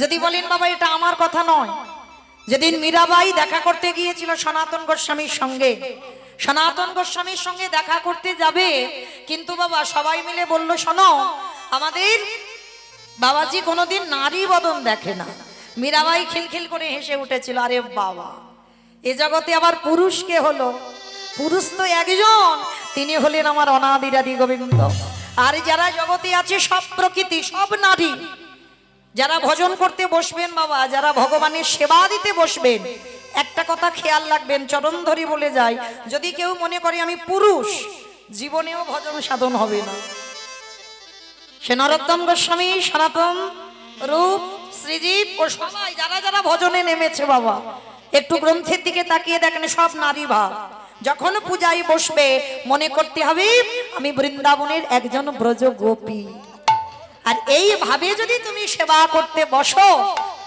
যদি বলেন বাবা এটা আমার কথা নয় যেদিন মীরাবাই দেখা করতে গিয়েছিল সনাতন গোস্বামীর সঙ্গে সনাতন গোস্বামীর সঙ্গে দেখা করতে যাবে কিন্তু বাবা সবাই মিলে বলল শোনো আমাদের বাবাজি কোনোদিন নারী বদন দেখে না মীরাবাই খিলখিল করে হেসে উঠেছিল আরে বাবা এ জগতে আবার পুরুষ কে হলো পুরুষ তো একজন তিনি হলেন আমার অনাদিরাদি গোবিন্দ আর যারা জগতে আছে সব প্রকৃতি সব নারী যারা ভজন করতে বসবেন বাবা যারা ভগবানের সেবা দিতে বসবেন একটা কথা খেয়াল রাখবেন চরণ ধরে বলে যায় যদি কেউ মনে করে আমি পুরুষ জীবনেও ভজন সাধন হবে না সে নরোত্তম গোস্বামী সনাতন রূপ শ্রীজীব ও সবাই যারা যারা ভজনে নেমেছে বাবা একটু গ্রন্থের দিকে তাকিয়ে দেখেন সব নারী ভাব যখন পূজায় বসবে মনে করতে হবে আমি বৃন্দাবনের একজন ব্রজ গোপী আর এইভাবে যদি তুমি সেবা করতে বসো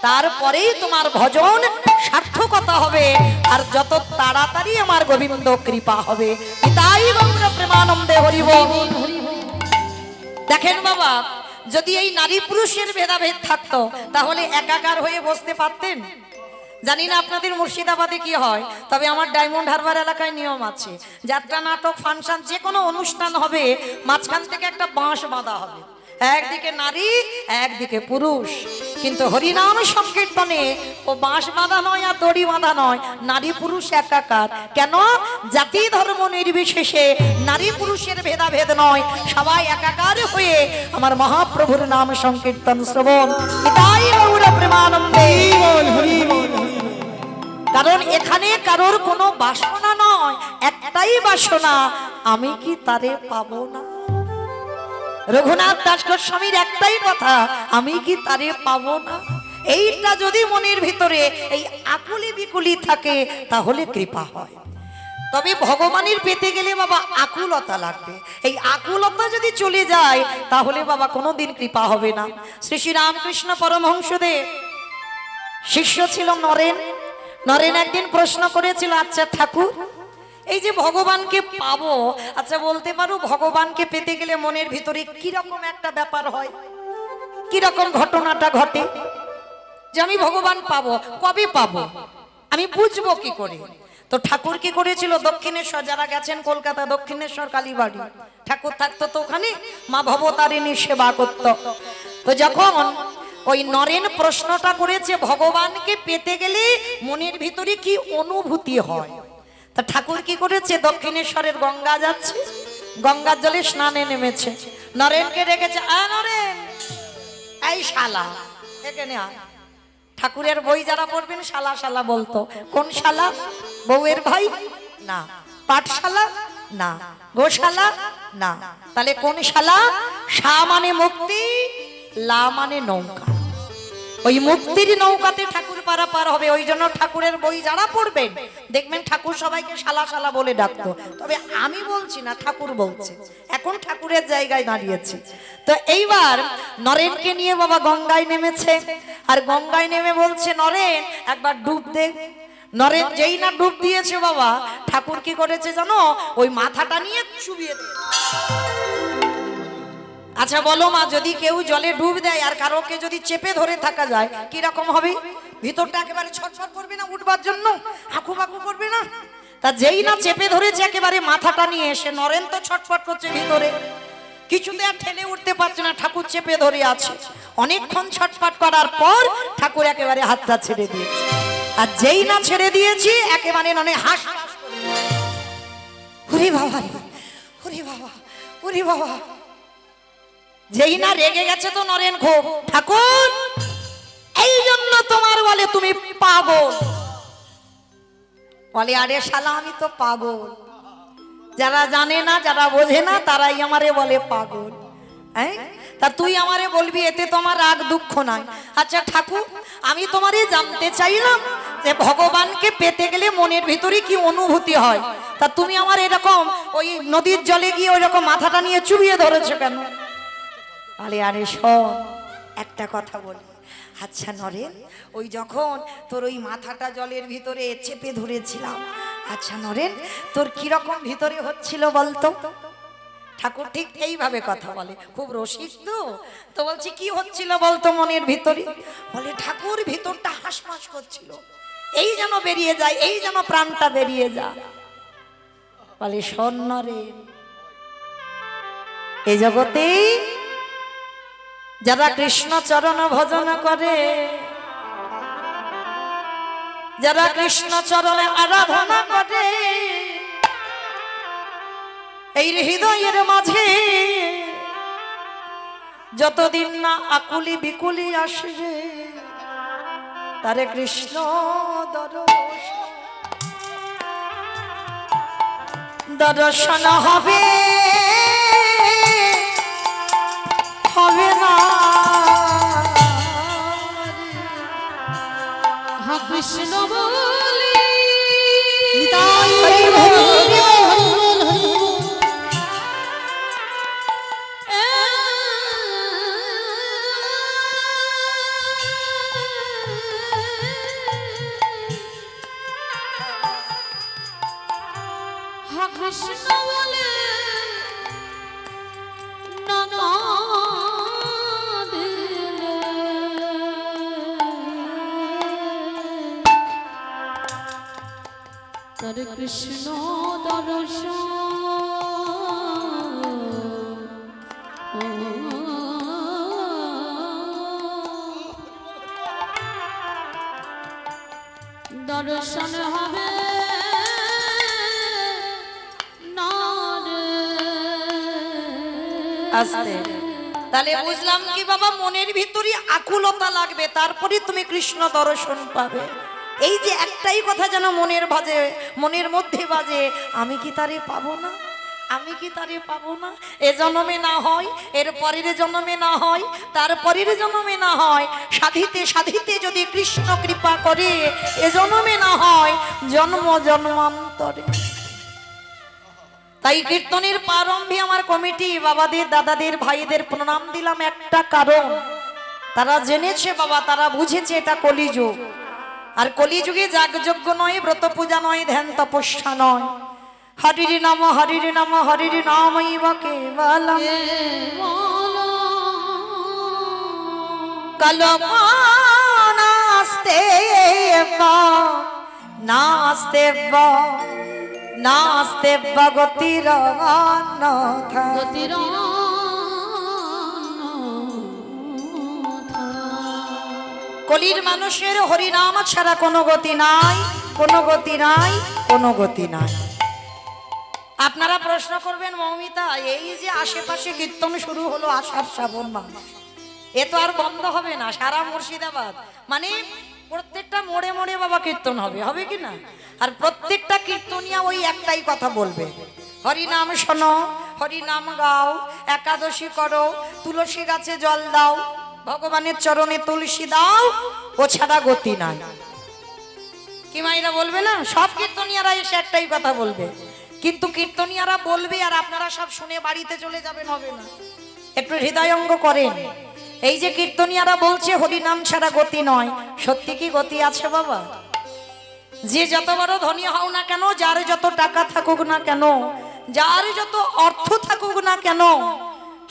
তারপরেই তোমার ভজন সার্থকতা হবে আর যত তাড়াতাড়ি আমার গোবিন্দ কৃপা হবে তাই গৌর প্রেমানন্দে হরি বল দেখেন বাবা যদি এই নারী পুরুষের ভেদাভেদ থাকতো তাহলে একাকার হয়ে বসতে পারতেন জানি না আপনাদের মুর্শিদাবাদে কি হয় তবে আমার ডায়মন্ড হারবার এলাকায় নিয়ম আছে যাত্রা নাটক ফাংশন যে কোনো অনুষ্ঠান হবে মাঝখান থেকে একটা বাঁশ বাঁধা হবে একদিকে নারী একদিকে পুরুষ কিন্তু হরিনাম সংকীর্তনে ও বাঁশ বাঁধা নয় আর দড়ি বাঁধা নয় নারী পুরুষ একাকার কেন জাতি ধর্ম নির্বিশেষে নারী পুরুষের ভেদাভেদ নয় সবাই একাকার হয়ে আমার মহাপ্রভুর নাম সংকীর্তন শ্রবণ তাই গৌর প্রেমানন্দে হরি বল হরি বল কারণ এখানে কারোর কোনো বাসনা নয় নয়, একটাই বাসনা, আমি কি তারে পাবো না? রঘুনাথ দাস গোস্বামীর একটাই কথা, আমি কি তারে পাবো না? এইটা যদি মনের ভিতরে এই আকুলি বিকুলি থাকে তাহলে কৃপা হয়। তবে ভগবানের পেতে গেলে বাবা আকুলতা লাগবে। এই আকুলতা যদি চলে যায় তাহলে বাবা কোনোদিন কৃপা হবে না। শ্রী শ্রী রামকৃষ্ণ পরমহংসদেব শিষ্য ছিল নরেন। নরেন একদিন প্রশ্ন করেছিল, আচ্ছা ঠাকুর, এই যে ভগবানকে পাবো, আচ্ছা বলতে পারো ভগবানকে পেতে গেলে মনের ভিতরে কিরকম একটা ব্যাপার হয়, কিরকম ঘটনাটা ঘটে, যে আমি ভগবান পাবো, কবে পাবো, আমি বুঝবো কি করে? তো ঠাকুর কি করেছিল, দক্ষিণেশ্বর, যারা গেছেন কলকাতা দক্ষিণেশ্বর কালীবাড়ি, ঠাকুর থাকতো তো ওখানে, মা ভবতারিণী সেবা করত। তো যখন ওই নরেন প্রশ্নটা করেছে ভগবানকে পেতে গেলে মনের ভিতরে কি অনুভূতি হয়, তা ঠাকুর কি করেছে, দক্ষিণেশ্বরের গঙ্গা যাচ্ছে, গঙ্গার জলে স্নানে নেমেছে, নরেনকে রেখেছে, নরেন এই শালা এখানে আয়। ঠাকুরের বই যারা পড়বেন শালা শালা বলতো। কোন শালা? বউয়ের ভাই না, পাঠশালা না, গোশালা না, তাহলে কোন শালা? শা মানে মুক্তি, লা মানে নৌকা। ওই মুক্তির নৌকাতে ঠাকুর পারাপার হবে। ওই জন্য ঠাকুরের বই যারা পড়বেন দেখবেন ঠাকুর সবাইকে শালা শালা বলে ডাকতো। তবে আমি বলছি না, ঠাকুর বলছে, এখন ঠাকুরের জায়গায় দাঁড়িয়েছে। তো এইবার নরেনকে নিয়ে বাবা গঙ্গায় নেমেছে, আর গঙ্গায় নেমে বলছে, নরেন একবার ডুব দে। নরেন যেই না ডুব দিয়েছে বাবা, ঠাকুর কি করেছে জানো, ওই মাথাটা নিয়ে চুবিয়ে দিয়ে। আচ্ছা বলো মা, যদি কেউ জলে ডুব দেয় আর কারোকে যদি চেপে ধরে থাকা যায় কি রকম হবে? ভিতরটা একেবারে ছটফট করবে না উঠবার জন্য, হাঁকু বাকু করবে না? তা যেই না চেপে ধরেছে একেবারে মাথাটা নিয়ে এসে, নরেন তো ছটফট করছে ভিতরে, কিছুতে আর ঠেলে উঠতে পারছে না, ঠাকুর চেপে ধরে আছে। অনেকক্ষণ ছটফট করার পর ঠাকুর একেবারে হাতটা ছেড়ে দিয়েছে, আর যেই না ছেড়ে দিয়েছি একেবারে ননে হাস হাস করে, ওরে বাবা, ওরে বাবা, ওরে বাবা। যেই না রেগে গেছে তো নরেন খুব, ঠাকুর এই জন্য তোমার বলে তুমি পাগল। বলে আরে শালা আমি তো পাগল, যারা জানে না যারা বোঝে না তারাই আমারে বলে পাগল। হ্যাঁ, তা তুই আমারে বলবি এতে তোমার রাগ দুঃখ নাই। আচ্ছা ঠাকুর, আমি তোমারে জানতে চাইলাম যে ভগবানকে পেতে গেলে মনের ভিতরে কি অনুভূতি হয়, তা তুমি আমার এরকম ওই নদীর জলে গিয়ে ওই রকম মাথাটা নিয়ে চুবিয়ে ধরেছো কেন? আরে আরে শোন, একটা কথা বলি। আচ্ছা নরেন, ওই যখন তোর ওই মাথাটা জলের ভিতরে চেপে ধরেছিলাম, আচ্ছা নরেন তোর কিরকম ভিতরে হচ্ছিল বলতো? ঠাকুর ঠিক এইভাবে কথা বলে, খুব রসিক তো। তো বলছি কি হচ্ছিল বলতো মনের ভিতরে? বলে ঠাকুর ভিতরটা হাসপাস করছিল, এই যেন বেরিয়ে যায়, এই যেন প্রাণটা বেরিয়ে যায়। বলে শোন নরেন, এই জগতে যারা কৃষ্ণ চরণ ভজন করে, যারা কৃষ্ণ চরণে আরাধনা করে, এই হৃদয়ের মাঝে যতদিন না আকুলি বিকুলি আসবে, তারে কৃষ্ণ দর্শন হবে হবে না। হা কৃষ্ণ বলি নিতাই হরি বল, হরি বল, হরি বল, হরি বল। হা কৃষ্ণ বলে নানা দিলে তারে কৃষ্ণ দর্শন দর্শন হবে না রে। আস্তে, তাহলে বুঝলাম কি বাবা, মনের ভিতরে আকুলতা লাগবে, তারপরে তুমি কৃষ্ণ দর্শন পাবে। এই যে একটাই কথা যেন মনের বাজে, মনের মধ্যে বাজে, আমি কি তারে পাবো না, আমি কি তারে পাবো না। এ জন্মে না হয়, এর পরের জন্মে না হয়, তার পরের জন্মে না হয়, সাধিতে সাধিতে যদি কৃষ্ণ কৃপা করে এ জন্মে না হয়, জন্ম জন্মান্তরে। তাই কীর্তনের প্রারম্ভে আমার কমিটি বাবাদের, দাদাদের, ভাইদের প্রণাম দিলাম একটা কারণ, তারা জেনেছে বাবা, তারা বুঝেছে এটা কলিযুগ। আর কলিযুগে যাগযজ্ঞ নয়, ব্রত পূজা নয়, ধ্যান তপস্যা নয়, হরির নাম হরির নাম হরির নামৈব কেবলম কলমা নাস্তে নাস্তে নাস্তে গতির অন্যথা। গতির কলির মানুষের হরিনাম ছাড়া কোনো গতি নাই, কোনো গতি নাই, কোনো গতি নাই। আপনারা প্রশ্ন করবেন, মৌমিতা এই যে আশেপাশে কীর্তন শুরু হলো আষাঢ় শ্রাবণ মাস, এ তো আর বন্ধ হবে না, সারা মুর্শিদাবাদ মানে প্রত্যেকটা মোড়ে মোড়ে বাবা কীর্তন হবে, হবে কি না? আর প্রত্যেকটা কীর্তনিয়া ওই একটাই কথা বলবে, হরিনাম শোনো, হরিনাম গাও, একাদশী করো, তুলসী গাছে জল দাও, ভগবানের চরণে তুলসী দাও, ও ছাড়া গতি নাই। কি মাইরা বলবে না? সব কীর্তনিয়ারা এসে একটাই কথা বলবে, কিন্তু কীর্তনিয়ারা বলবে আর আপনারা সব শুনে বাড়িতে চলে যাবেন, হবে না। একটু হৃদয়ঙ্গ করেন। এই যে কীর্তনিয়ারা বলছে হরিনাম ছাড়া গতি নয়, সত্যি কি গতি আছে বাবা? যে যত বড় ধনী হও না কেন, যার যত টাকা থাকুক না কেন, যার যত অর্থ থাকুক না কেন,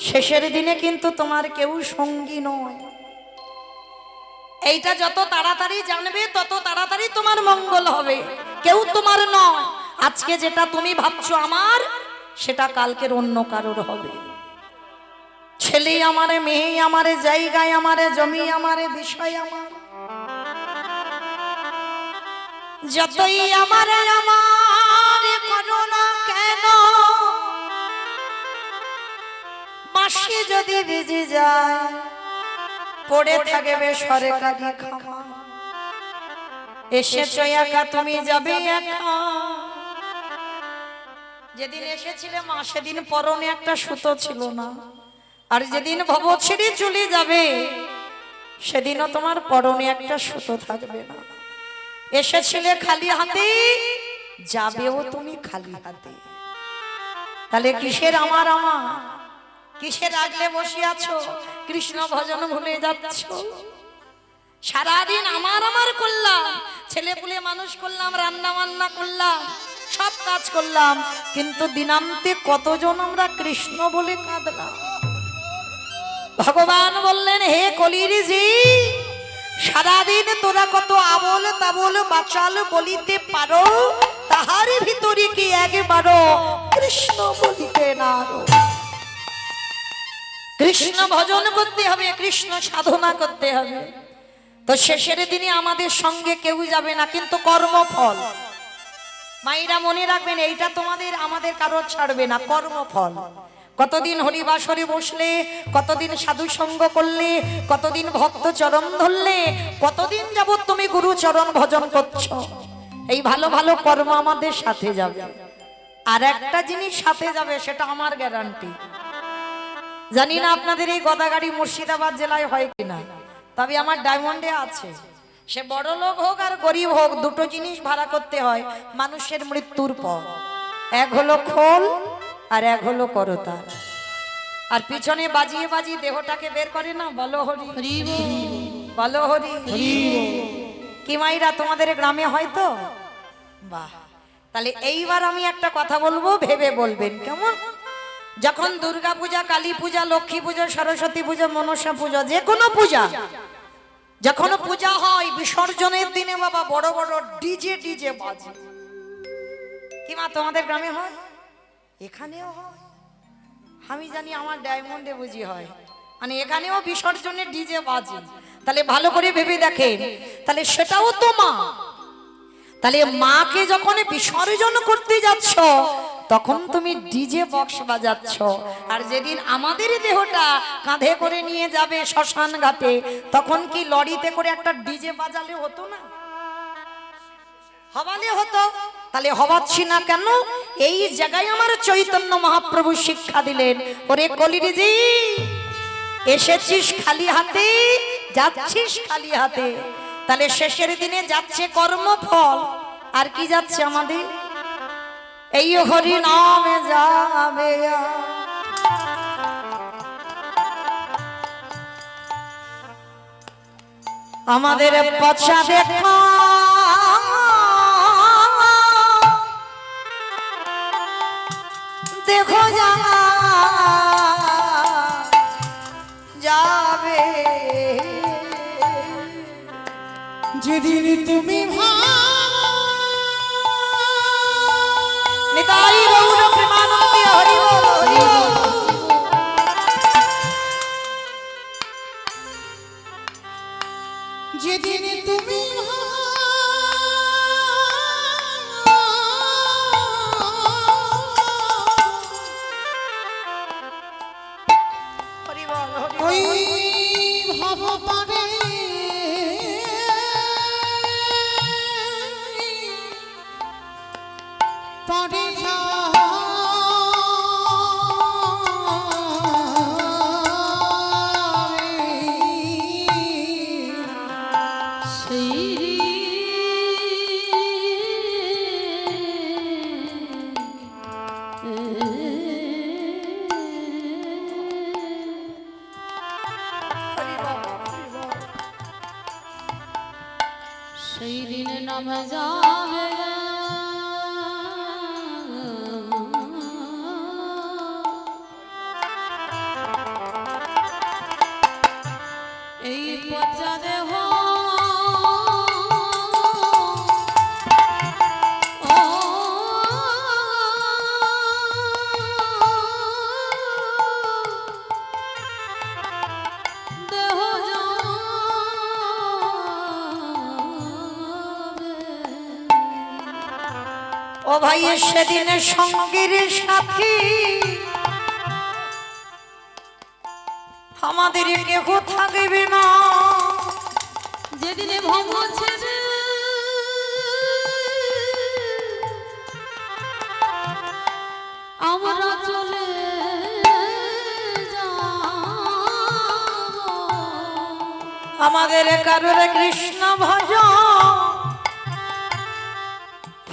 শেষের দিনে কিন্তু তোমার কেউ সঙ্গী নয়। এইটা যত তাড়াতাড়ি জানবে তত তাড়াতাড়ি তোমার মঙ্গল হবে। কেউ তোমার নয়। আজকে যেটা তুমি ভাবছো আমার, সেটা কালকের অন্য কারোর হবে। ছেলে আমারে, মেয়ে আমারে, জায়গায় আমারে, জমি আমারে, বিষয় আমার, যতই আমারে আমারে করো না কেন, মাসি যদি ভিজে যায় পড়ে থাকবে সরকারি খামা। এসেছো একা, তুমি যাবে একা। যেদিন এসেছিলে মা, সেদিন পরনে একটা সুতো ছিল না, আর যেদিন ভব ছেড়ে চলে যাবে সেদিনও তোমার পরনে একটা সুতো থাকবে না। এসেছিলে খালি হাতে, যাবেও তুমি খালি হাতে। তাহলে কিসের আমার আমার, কিসের আগলে বসে আছো? কৃষ্ণ ভজন ভুলে যাচ্ছ। সারাদিন আমার আমার করলাম, ছেলে পুলে মানুষ করলাম, রান্না বান্না করলাম, সব কাজ করলাম, কিন্তু দিনান্তে কতজন আমরা কৃষ্ণ বলে কাঁদলাম। ভগবান বললেন, হে কলির জি, সারাদিন তোরা কত আবল তাবল বাচাল বলিতে পারো, তাহার ভিতরে কি একবারও কৃষ্ণ বলিতে না? কৃষ্ণ ভজন করতে হবে, কৃষ্ণ সাধনা করতে হবে। তো শেষের দিনে আমাদের সঙ্গে কেউ যাবে না, কিন্তু কর্মফল। মায়েরা মনে রাখবেন, এইটা তোমাদের আমাদের কারোর ছাড়বে না, কর্মফল। কতদিন হরিবাসরে বসলে, কতদিন সাধু সঙ্গ করলে, কতদিন ভক্ত চরণ ধরলে, কতদিন যাবত তুমি গুরু চরণ ভজন করছো, এই ভালো ভালো কর্ম আমাদের সাথে যাবে। আর একটা জিনিস সাথে যাবে, সেটা আমার গ্যারান্টি। জানি না আপনাদের এই গদাগাড়ি মুর্শিদাবাদ জেলায় হয় কিনা, তবে আমার ডায়মন্ডে আছে। সে বড় লোক হোক আর গরিব হোক, দুটো জিনিস ভাড়া করতে হয় মানুষের মৃত্যুর পর। এক হলো খোল আর এক হলো করতাল। আর পিছনে বাজিয়ে বাজিয়ে দেহটাকে বের করে না, বলো হরি বলো হরি। কি মাইরা তোমাদের গ্রামে হয়তো? বাহ, তাহলে এইবার আমি একটা কথা বলবো, ভেবে বলবেন কেমন? যখন দুর্গা পূজা, কালী পূজা, লক্ষ্মী পূজা, সরস্বতী পূজা, মনসা পূজা, যে কোনো পূজা যখন পূজা হয়, বিসর্জনের দিনে বাবা বড় বড় ডিজে ডিজে বাজে। কি মা তোমাদের গ্রামে হয়? এখানেও হয়? আমি জানি আমার ডায়মন্ডে বুঝি হয়, মানে এখানেও বিসর্জনের ডিজে বাজে। তাহলে ভালো করে ভেবে দেখেন, তাহলে সেটাও তো মা। তাহলে মাকে যখন বিসর্জন করতে যাচ্ছ, তখন তুমি ডিজে বক্স বাজাচ্ছ। আর যেদিন আমাদের দেহটা কাঁধে করে নিয়ে যাবে শ্মশান ঘাটে, তখন কি লরিতে করে একটা ডিজে বাজালে হতো না? হবালে হতো, তাহলে হবাচ্ছি না কেন? এই জায়গায় আমার চৈতন্য মহাপ্রভু শিক্ষা দিলেন, ওরে কলিরিজি এসেছিস খালি হাতে, যাচ্ছিস খালি হাতে। তাহলে শেষের দিনে যাচ্ছে কর্মফল, আর কি যাচ্ছে আমাদের? এই হরি নামে যাবে। আমাদের পছা দেখা দেখো যাবে, যেদিন তুমি নিতাই গৌর প্রেমানন্দে হরি বল হরি বল। যেদিন তুমি হরি বল হরি বল। ওই ভাব পারে পারে সেই দিন নাম যাবে এই পচা দেহ ও ভাই সেদিন সঙ্গীর সাথী আমাদের কেহ থাকবে না। যেদিনে ভব ছেড়ে আমরা চলে যাব, আমাদের কারোর কৃষ্ণ ভজন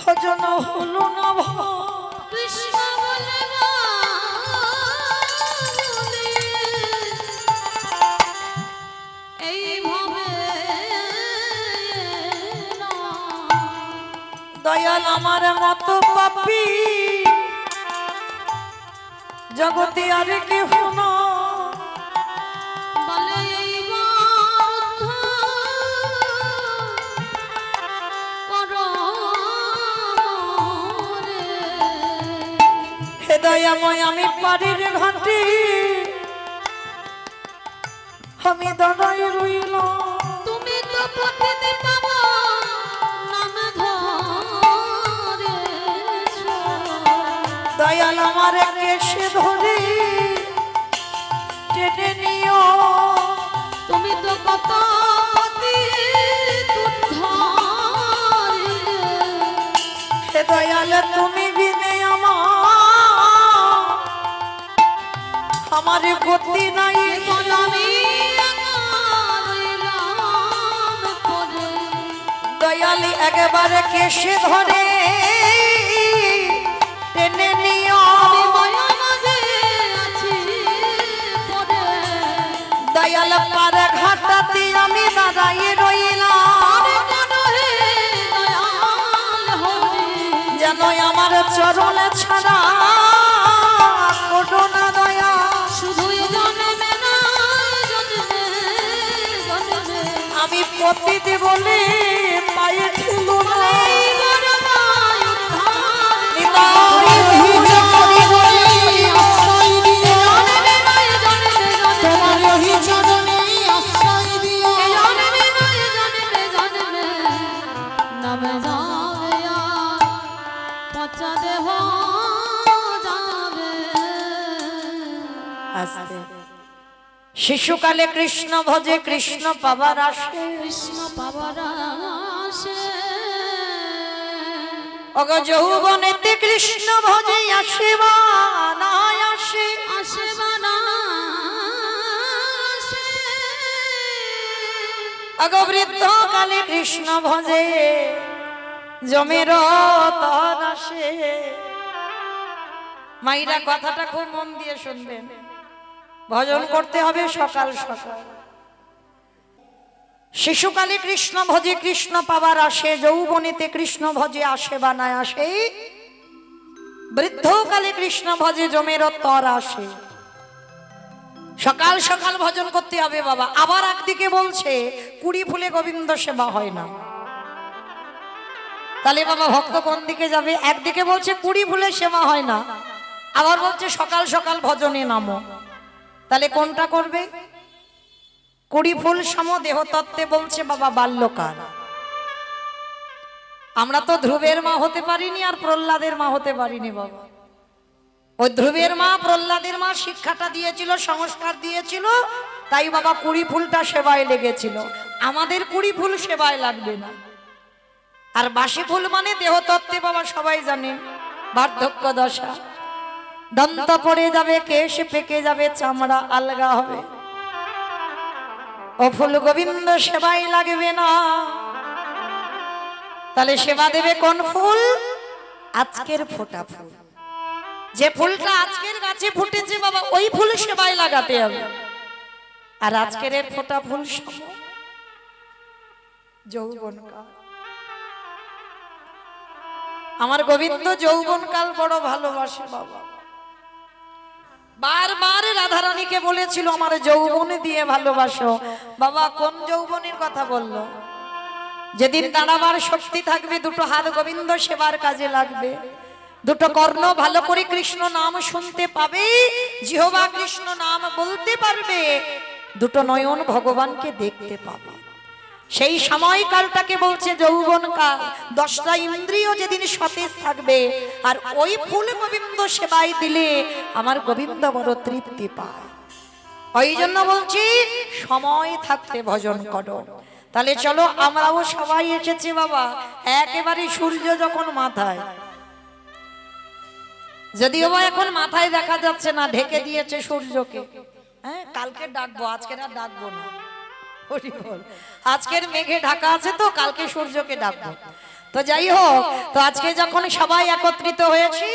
ভজন হলো না। কৃষ্ণ বলে না বলে এইভাবে না। দয়াল আমার মতো পাপী জগতে আর কেহ না। বলে এইবার করো রে। হে দয়াময় আমি পারির ঘাটে আমি দাঁড়াই রইলাম। তুমি তো প্রতিদিন বাবা নাম ধরেছ, দয়াল আমার কেশে ধরে টেনে নিও। তুমি তো কত হে দয়াল তুমি বিনে আমার গতি নাই। দয়ালি একেবারে কেশে ধরে টেনে নিও। দয়াল পারে ঘাটাতে আমি দাঁড়াই রইলাম, যেন আমার চরণ ছাড়া করো না দয়া। শুধুই জন্মে না জন্মে জন্মে আমি পতিতে বলে পায়ে ছিল না। শিশুকালে কৃষ্ণ ভজে কৃষ্ণ পাবার আসে, কৃষ্ণ পাবার আসে অগ যৌবনেতে কৃষ্ণ ভজে আসে বা না আসে, আসে বা না আসে, অগ বৃদ্ধ কালে কৃষ্ণ ভজে জমের তর আসে। মাইরা কথাটা খুব মন দিয়ে শুনবেন, ভজন করতে হবে সকাল সকাল। শিশুকালে কৃষ্ণ ভজে কৃষ্ণ পাবার আসে, যৌবনেতে কৃষ্ণ ভজে আসে বা না আসে, বৃদ্ধকালে কৃষ্ণ ভজে জমের তর আসে। সকাল সকাল ভজন করতে হবে বাবা। আবার একদিকে বলছে কুড়ি ফুলে গোবিন্দ সেবা হয় না, তাহলে বাবা ভক্ত কোন দিকে যাবে? একদিকে বলছে কুড়ি ফুলে সেবা হয় না, আবার বলছে সকাল সকাল ভজনে নামো, তাহলে কোনটা করবে? কুড়ি ফুল সম দেহ তত্ত্বে বলছে বাবা বাল্যকাল। আমরা তো ধ্রুবের মা হতে পারিনি আর প্রহ্লাদের মা হতে পারিনি বাবা। ওই ধ্রুবের মা প্রহ্লাদের মা শিক্ষাটা দিয়েছিল, সংস্কার দিয়েছিল, তাই বাবা কুড়ি ফুলটা সেবায় লেগেছিল। আমাদের কুড়ি ফুল সেবায় লাগবে না। আর বাসি ফুল মানে দেহ তত্ত্বে বাবা সবাই জানে বার্ধক্য দশা, দন্ত পড়ে যাবে, কেশ পেকে যাবে, চামড়া আলগা হবে। ও ফুল গোবিন্দ সেবাই লাগবে না, তাহলে সেবা দেবে কোন ফুল? আজকের ফোটা ফুল। যে ফুলটা আজকের গাছে ফুটেছে বাবা, ওই ফুল সেবাই লাগাতে হবে। আর আজকের ফোটা ফুল সম যৌবনকাল। আমার গোবিন্দ যৌবনকাল বড় ভালোবাসে বাবা। বারবার রাধারানীকে বলেছিল আমার যৌবনে দিয়ে ভালোবাসো। বাবা কোন যৌবনের কথা বললো? যেদিন দাঁড়াবার শক্তি থাকবে, দুটো হাত গোবিন্দ সেবার কাজে লাগবে, দুটো কর্ণ ভালো করে কৃষ্ণ নাম শুনতে পাবে, জিহ্বা কৃষ্ণ নাম বলতে পারবে, দুটো নয়ন ভগবানকে দেখতে পাবে, সেই সময়কালটাকে বলছে যৌবনকাল। 10টা ইন্দ্রিয় যেদিন সতেজ থাকবে, আর ওই ফুল গোবিন্দ সেবায় দিলে আমার গোবিন্দ বড় তৃপ্তি পায়। ওই জন্য বলছি সময় থাকতে ভজন করো। তাহলে চলো আমরাও সবাই এসেছি বাবা, একেবারে সূর্য যখন মাথায়, যদিও বা এখন মাথায় দেখা যাচ্ছে না, ঢেকে দিয়েছে সূর্যকে। হ্যাঁ, কালকে ডাকবো, আজকে আর ডাকবো না। আজকের মেঘে ঢাকা আছে তো কালকে সূর্যকে ডাকবো। তো যাই হোক, তো আজকে যখন সবাই একত্রিত হয়েছি,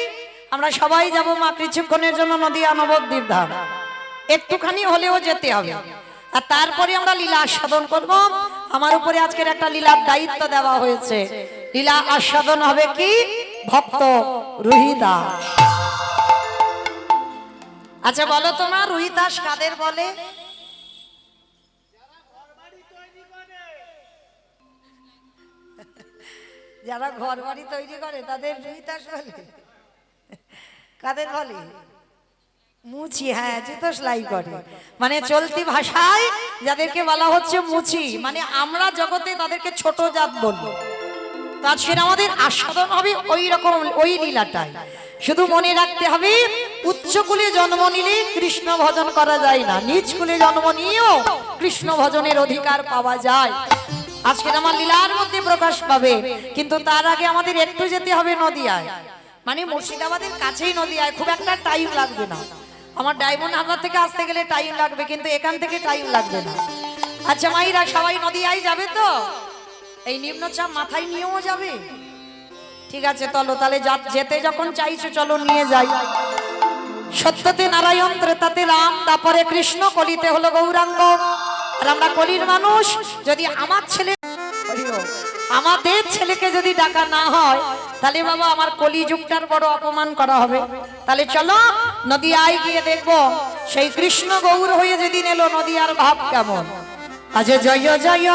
আমরা সবাই যাব মা কিছুক্ষণের জন্য নদিয়া নবদ্বীপ ধাম। একটুখানি হলেও যেতে হবে, আর তারপরে আমরা লীলা আস্বাদন করব। আমার উপরে আজকের একটা লীলার দায়িত্ব দেওয়া হয়েছে। লীলা আস্বাদন হবে কি? ভক্ত রুহিদাস। আচ্ছা বলো তোমরা, রুহিদাস কাদের বলে? যারা ঘর বাড়ি তৈরি করে তাদের রুহিদাস বলে। কাদের বলে? মুচি। হ্যাঁ, জুতো সেলাই করে, মানে চলতি ভাষায় যাদেরকে বলা হচ্ছে মুচি, মানে আমরা জগতে তাদেরকে ছোট জাত বলবো। তার সেটা আমাদের আস্বাদন হবে ওই রকম, ওই লীলাটাই। শুধু মনে রাখতে হবে, উচ্চ কুলে জন্ম নিলে কৃষ্ণ ভজন করা যায় না, নিজ কুলে জন্ম নিয়েও কৃষ্ণ ভজনের অধিকার পাওয়া যায়। আজকের আমার লীলার মধ্যে প্রকাশ পাবে, কিন্তু তার আগে আমাদের একটু যেতে হবে নদিয়ায়, মানে মুর্শিদাবাদের কাছেই নদিয়ায়। খুব একটা টাইম লাগবে না, আমার ডায়মন্ড হারবার থেকে আসতে গেলে টাইম লাগবে, কিন্তু এখান থেকে টাইম লাগবে না। আচ্ছা মাইরা সবাই নদিয়ায় যাবে তো? এই নিম্নচাপ মাথায় নিয়েও যাবে? ঠিক আছে, চলো তাহলে যেতে যখন চাইছো চলো নিয়ে যাই। সত্যতে নারায়ণ, ত্রেতাতে রাম, তারপরে কৃষ্ণ, কলিতে হলো গৌরাঙ্গ। আর আমরা কলির মানুষ, যদি আমার ছেলে, আমাদের ছেলেকে যদি ডাকা না হয়, তাহলে বাবা আমার কলি যুগটার বড় অপমান করা হবে। তাহলে চলো নদিয়ায় গিয়ে দেখবো সেই কৃষ্ণ গৌর হয়ে যেদিন এলো, নদিয়ার ভাব কেমন। আজ জয় জয়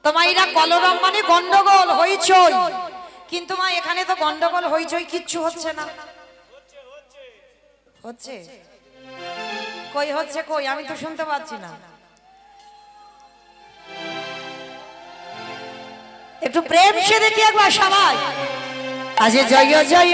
তোমাইরা কলরব মানে গন্ডগোল, হইচই, কিন্তু মা এখানে তো গন্ডগোল হইচই কিচ্ছু হচ্ছে না। হচ্ছে কই? হচ্ছে কই? আমি তো শুনতে পাচ্ছি না। একটু প্রেম সে দেখি একবার সবাই। আজ জয় জয়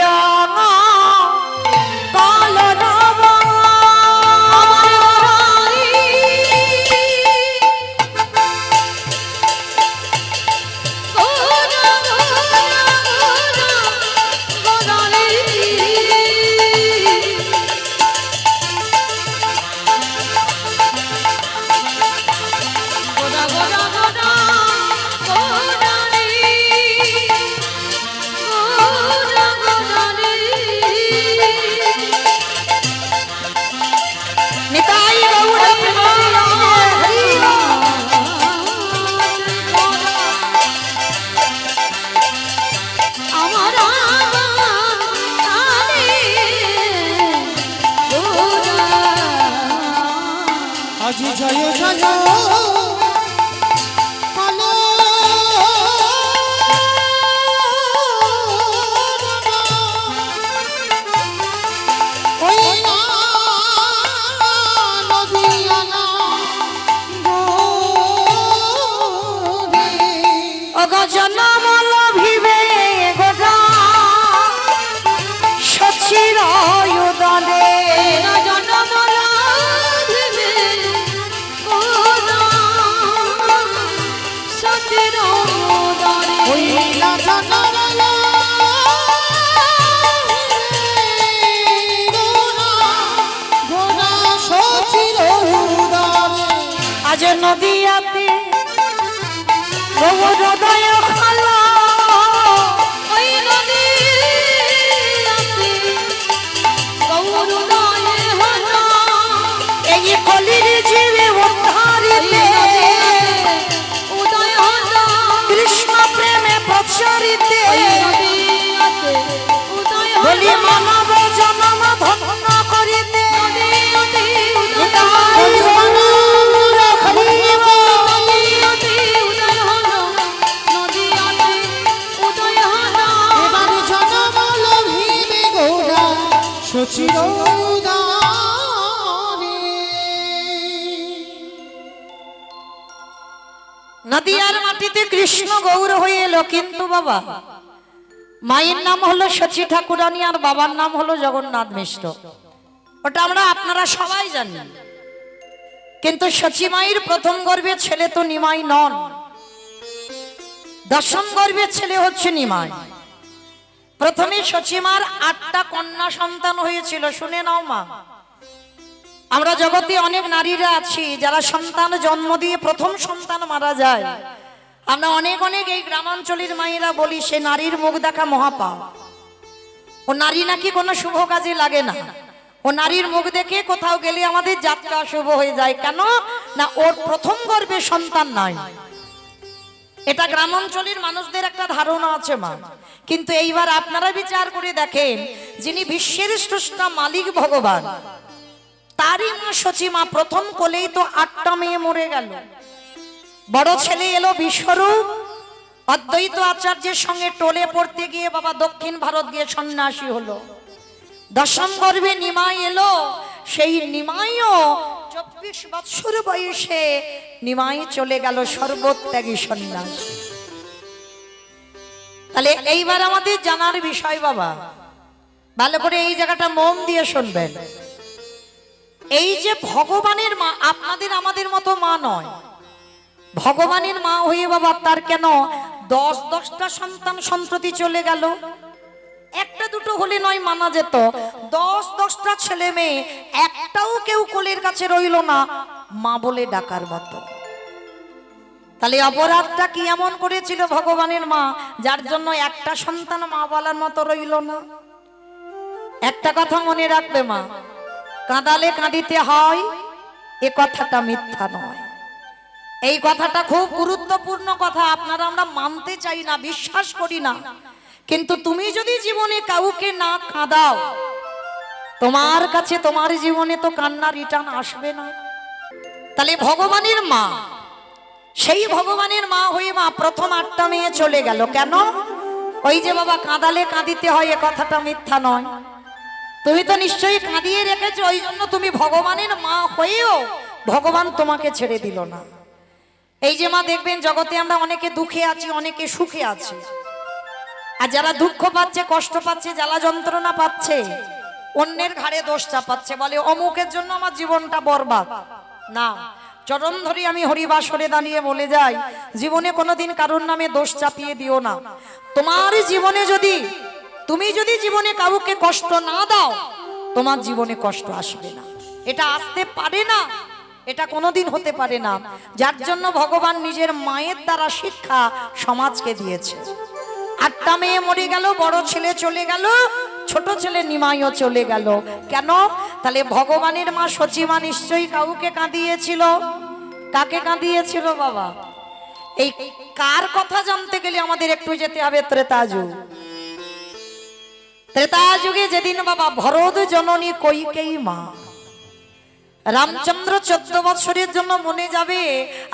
জয় জয় কালো ওই না নদিয়া না গোরে অগজনমল ভিবে গোদা সচির উদরে জনমলা ভিবে গোদা সচির উদরে ওই না জনমলা ঘোড়া সচির উদরে আজ নদিয়াতে গৌরদয় খালা ওই নদীতে গৌরদয়ে হলো এই কলির জীবে উদ্ধারিতে উদয় হলো কৃষ্ণ প্রেমে প্রচারিতে ওই নদীতে উদয় বলি হলো মানব জন্ম ধন্য করিতে নদীতে ওই মানব হরিব উদয় হলো নদীতে উদয় হলো এবার জনমল ভীমে ঘোড়া সচির উদরে নদিয়ার মাটিতে কৃষ্ণ গৌর হয়ে এলো, কিন্তু বাবা মায়ের নাম হলো সচী ঠাকুরানী আর বাবার নাম হলো জগন্নাথ মিশ্র। ওটা আমরা আপনারা সবাই জানি। কিন্তু সচী মায়ের প্রথম গর্ভের ছেলে তো নিমাই নন, দশম গর্ভের ছেলে হচ্ছে নিমাই। প্রথমে সচী মার 8টা কন্যা সন্তান হয়েছিল। শুনে নাও মা, আমরা জগতে অনেক নারীরা আছি যারা সন্তান জন্ম দিয়ে প্রথম সন্তান মারা যায়। আমরা অনেক অনেক এই গ্রামাঞ্চলের মায়েরা বলি সে নারীর মুখ দেখা মহাপাপ। ও নারী নাকি কোনো শুভ কাজে লাগে না। ও নারীর মুখ দেখে কোথাও গেলে আমাদের যাত্রা শুভ হয়ে যায়। কেন না, ওর প্রথম গর্ভে সন্তান নাই। এটা গ্রামাঞ্চলের মানুষদের একটা ধারণা আছে মা। কিন্তু এইবার আপনারা বিচার করে দেখেন, যিনি বিশ্বের স্রষ্টা মালিক ভগবান, তারই মা সচী মা প্রথম কোলেই তো 8টা মেয়ে মরে গেল। বড় ছেলে এলো বিশ্বরূপ, অদ্বৈত আচার্যের সঙ্গে টোলে পড়তে গিয়ে বাবা দক্ষিণ ভারত গিয়ে সন্ন্যাসী হলো। দশম গর্ভে নিমাই এলো, সেই নিমাইও 24 বছর বয়সে নিমাই চলে গেল সর্বত্যাগী সন্ন্যাস। তাহলে এইবার আমাদের জানার বিষয় বাবা, ভালো করে এই জায়গাটা মন দিয়ে শুনবেন। এই যে ভগবানের মা আপনাদের আমাদের মতো মা নয়, ভগবানের মা হয়ে বাবা তার কেন 10-10টা সন্তান সন্ততি চলে গেল? একটা দুটো হলে নয় মানা যেত, 10-10টা ছেলে মেয়ে একটাও কেউ কোলের কাছে রইল না মা বলে ডাকার মতো। তাহলে অপরাধটা কি এমন করেছিল ভগবানের মা যার জন্য একটা সন্তান মা বলার মতো রইল না? একটা কথা মনে রাখবে মা, কাঁদালে কাঁদিতে হয় এ কথাটা মিথ্যা নয়। এই কথাটা খুব গুরুত্বপূর্ণ কথা। আপনারা আমরা মানতে চাই না, বিশ্বাস করি না, কিন্তু তুমি যদি জীবনে কাউকে না কাঁদাও, তোমার কাছে তোমার জীবনে তো কান্না রিটার্ন আসবে না। তাহলে ভগবানের মা, সেই ভগবানের মা হয়ে মা প্রথম 8টা মেয়ে চলে গেল কেন? ওই যে বাবা কাঁদালে কাঁদিতে হয় এ কথাটা মিথ্যা নয়। তুমি তো নিশ্চয়ই কাঁদিয়ে রেখেছো, ওই জন্য তুমি ভগবানের মা হয়েও ভগবান তোমাকে ছেড়ে দিল না। এই যে মা দেখবেন জগতে আমরা অনেকে দুঃখে আছি, অনেকে সুখে আছে। আর যারা দুঃখ পাচ্ছে, কষ্ট পাচ্ছে, জ্বালা যন্ত্রণা পাচ্ছে, অন্যের ঘাড়ে দোষ চাপাচ্ছে, বলে অমুকের জন্য আমার জীবনটা বরবাদ। না, চরণ ধরে আমি হরিবাসরে দাঁড়িয়ে বলে যাই, জীবনে কোনোদিন কারোর নামে দোষ চাপিয়ে দিও না। তোমার জীবনে তুমি যদি জীবনে কাউকে কষ্ট না দাও, তোমার জীবনে কষ্ট আসবে না। এটা আসতে পারে না, এটা কোনোদিন হতে পারে না। যার জন্য ভগবান নিজের মায়ের দ্বারা শিক্ষা সমাজকে দিয়েছে। 8টা মেয়ে মরে গেল, বড় ছেলে চলে গেল, ছোট ছেলে নিমাইও চলে গেল কেন? তাহলে ভগবানের মা সচী মা নিশ্চয়ই কাউকে কাঁদিয়েছিল। কাকে কাঁদিয়েছিল বাবা? এই কার কথা জানতে গেলে আমাদের একটু যেতে হবে ত্রেতা যুগ। ত্রেতা যুগে যেদিন বাবা ভরত জননী কৈকেয়ী মা রামচন্দ্র 14 বছরের জন্য মনে যাবে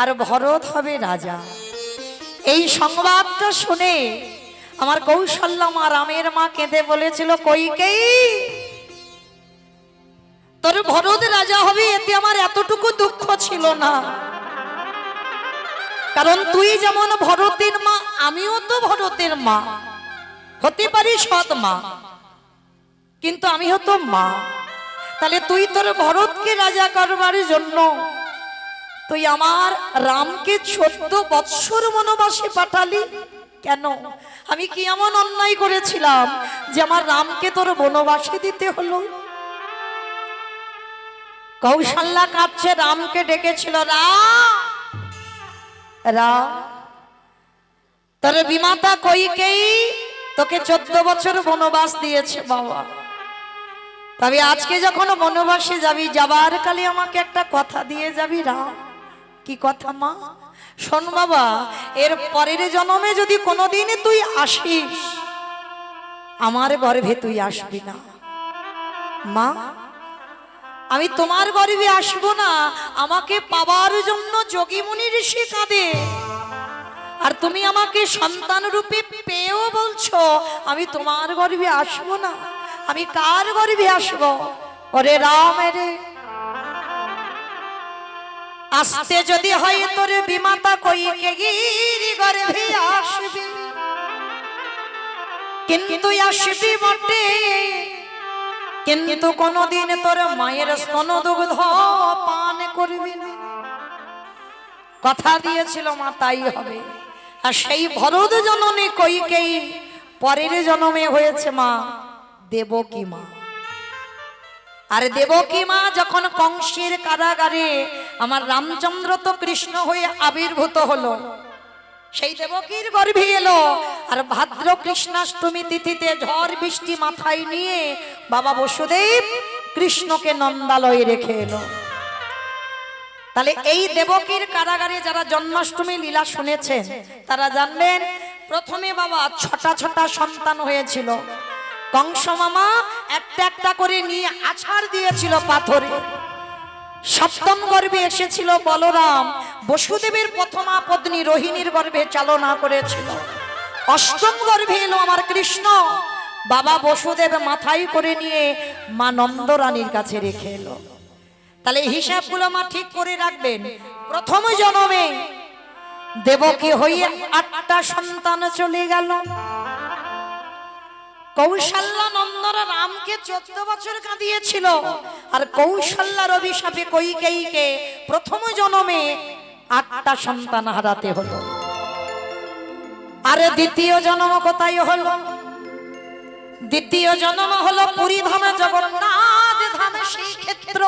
আর ভরত হবে রাজা। এই সংবাদটা শুনে আমার কৌশল্যা মা রামের মা কেঁদে বলেছিল, কইকেয়ী তোর ভরত রাজা হবে এতে আমার এতটুকু দুঃখ ছিল না, কারণ তুই যেমন ভরতের মা আমিও তো ভরতের মা, হতে পারি সৎ মা কিন্তু আমি হতো মা। তাহলে তুই তোর ভরতকে রাজা করবার জন্য তুই আমার রামকে 14 বৎসর বনবাসে পাঠালি কেন? আমি কি এমন অন্যায় করেছিলাম যে আমার রামকে তোর বনবাসে দিতে হলো? কৌশল্যা কাঁদছে, রামকে ডেকেছিল, রাম তোর বিমাতা কইকেয়ী তোকে 14 বছর বনবাস দিয়েছে বাবা, তবে আজকে যখন বনবাসে যাবি যাবার কালে আমাকে একটা কথা দিয়ে যাবি রাম। কি কথা মা? শোন বাবা, এর পরের জন্মে যদি কোনোদিন তুই আসিস আমার গর্ভে তুই আসবি না মা, আমি তোমার গর্ভে আসবো না। আমাকে পাবার জন্য যোগী মুনি ঋষি কাঁদে, আর তুমি আমাকে সন্তান রূপে পেয়েও বলছো আমি তোমার গর্ভে আসবো না। আমি কার গর্ভে আসবো? ওরে রাম রে, আসতে যদি হয় তোর বিমাতা কইকেয়ীর গর্ভে আসবি, কিন্তু আসবি বটে কিন্তু কোনদিন তোর মায়ের স্তন দুগ্ধ পান করবি না। কথা দিয়েছিল মা তাই হবে। আর সেই ভরত জননী কইকেয়ী পরের জন্মে হয়েছে মা দেবকী মা। আর দেবকী মা যখন কংসের কারাগারে আমার রামচন্দ্র তো কৃষ্ণ হয়ে আবির্ভূত হলো, সেই দেবকীর গর্ভে এলো। আর ভাদ্র কৃষ্ণাষ্টমী তিথিতে ঝড় বৃষ্টি মাথায় নিয়ে বাবা বসুদেব কৃষ্ণকে নন্দালয়ে রেখে এলো। তাহলে এই দেবকীর কারাগারে যারা জন্মাষ্টমী লীলা শুনেছেন তারা জানবেন, প্রথমে বাবা 6টা সন্তান হয়েছিল। কংস মামা একটা একটা করে নিয়ে আছাড় দিয়েছিল পাথরে। সপ্তম গর্ভে এসেছিল বলরাম, বসুদেবের প্রথমা পত্নী রোহিণীর গর্ভে চালনা করেছিল। অষ্টম গর্ভে এলো আমার কৃষ্ণ, বাবা বসুদেব মাথায় করে নিয়ে মা নন্দরানীর কাছে রেখে এলো। তাহলে হিসাবগুলো মা ঠিক করে রাখবেন। প্রথম জন্মে দেবকী হয়ে 8টা সন্তান চলে গেল। কৌশল্যা নন্দরা রামকে 14 বছর কাঁদিয়েছিল, আর কৌশল্যার অভিশাপে কইকেয়ীকে প্রথম জন্মে 8টা সন্তান হারাতে হলো। আর দ্বিতীয় জন্ম কোথায় হলো? দ্বিতীয় জন্ম হলো পুরী ধামে, জগন্নাথ ধামে, সেই ক্ষেত্র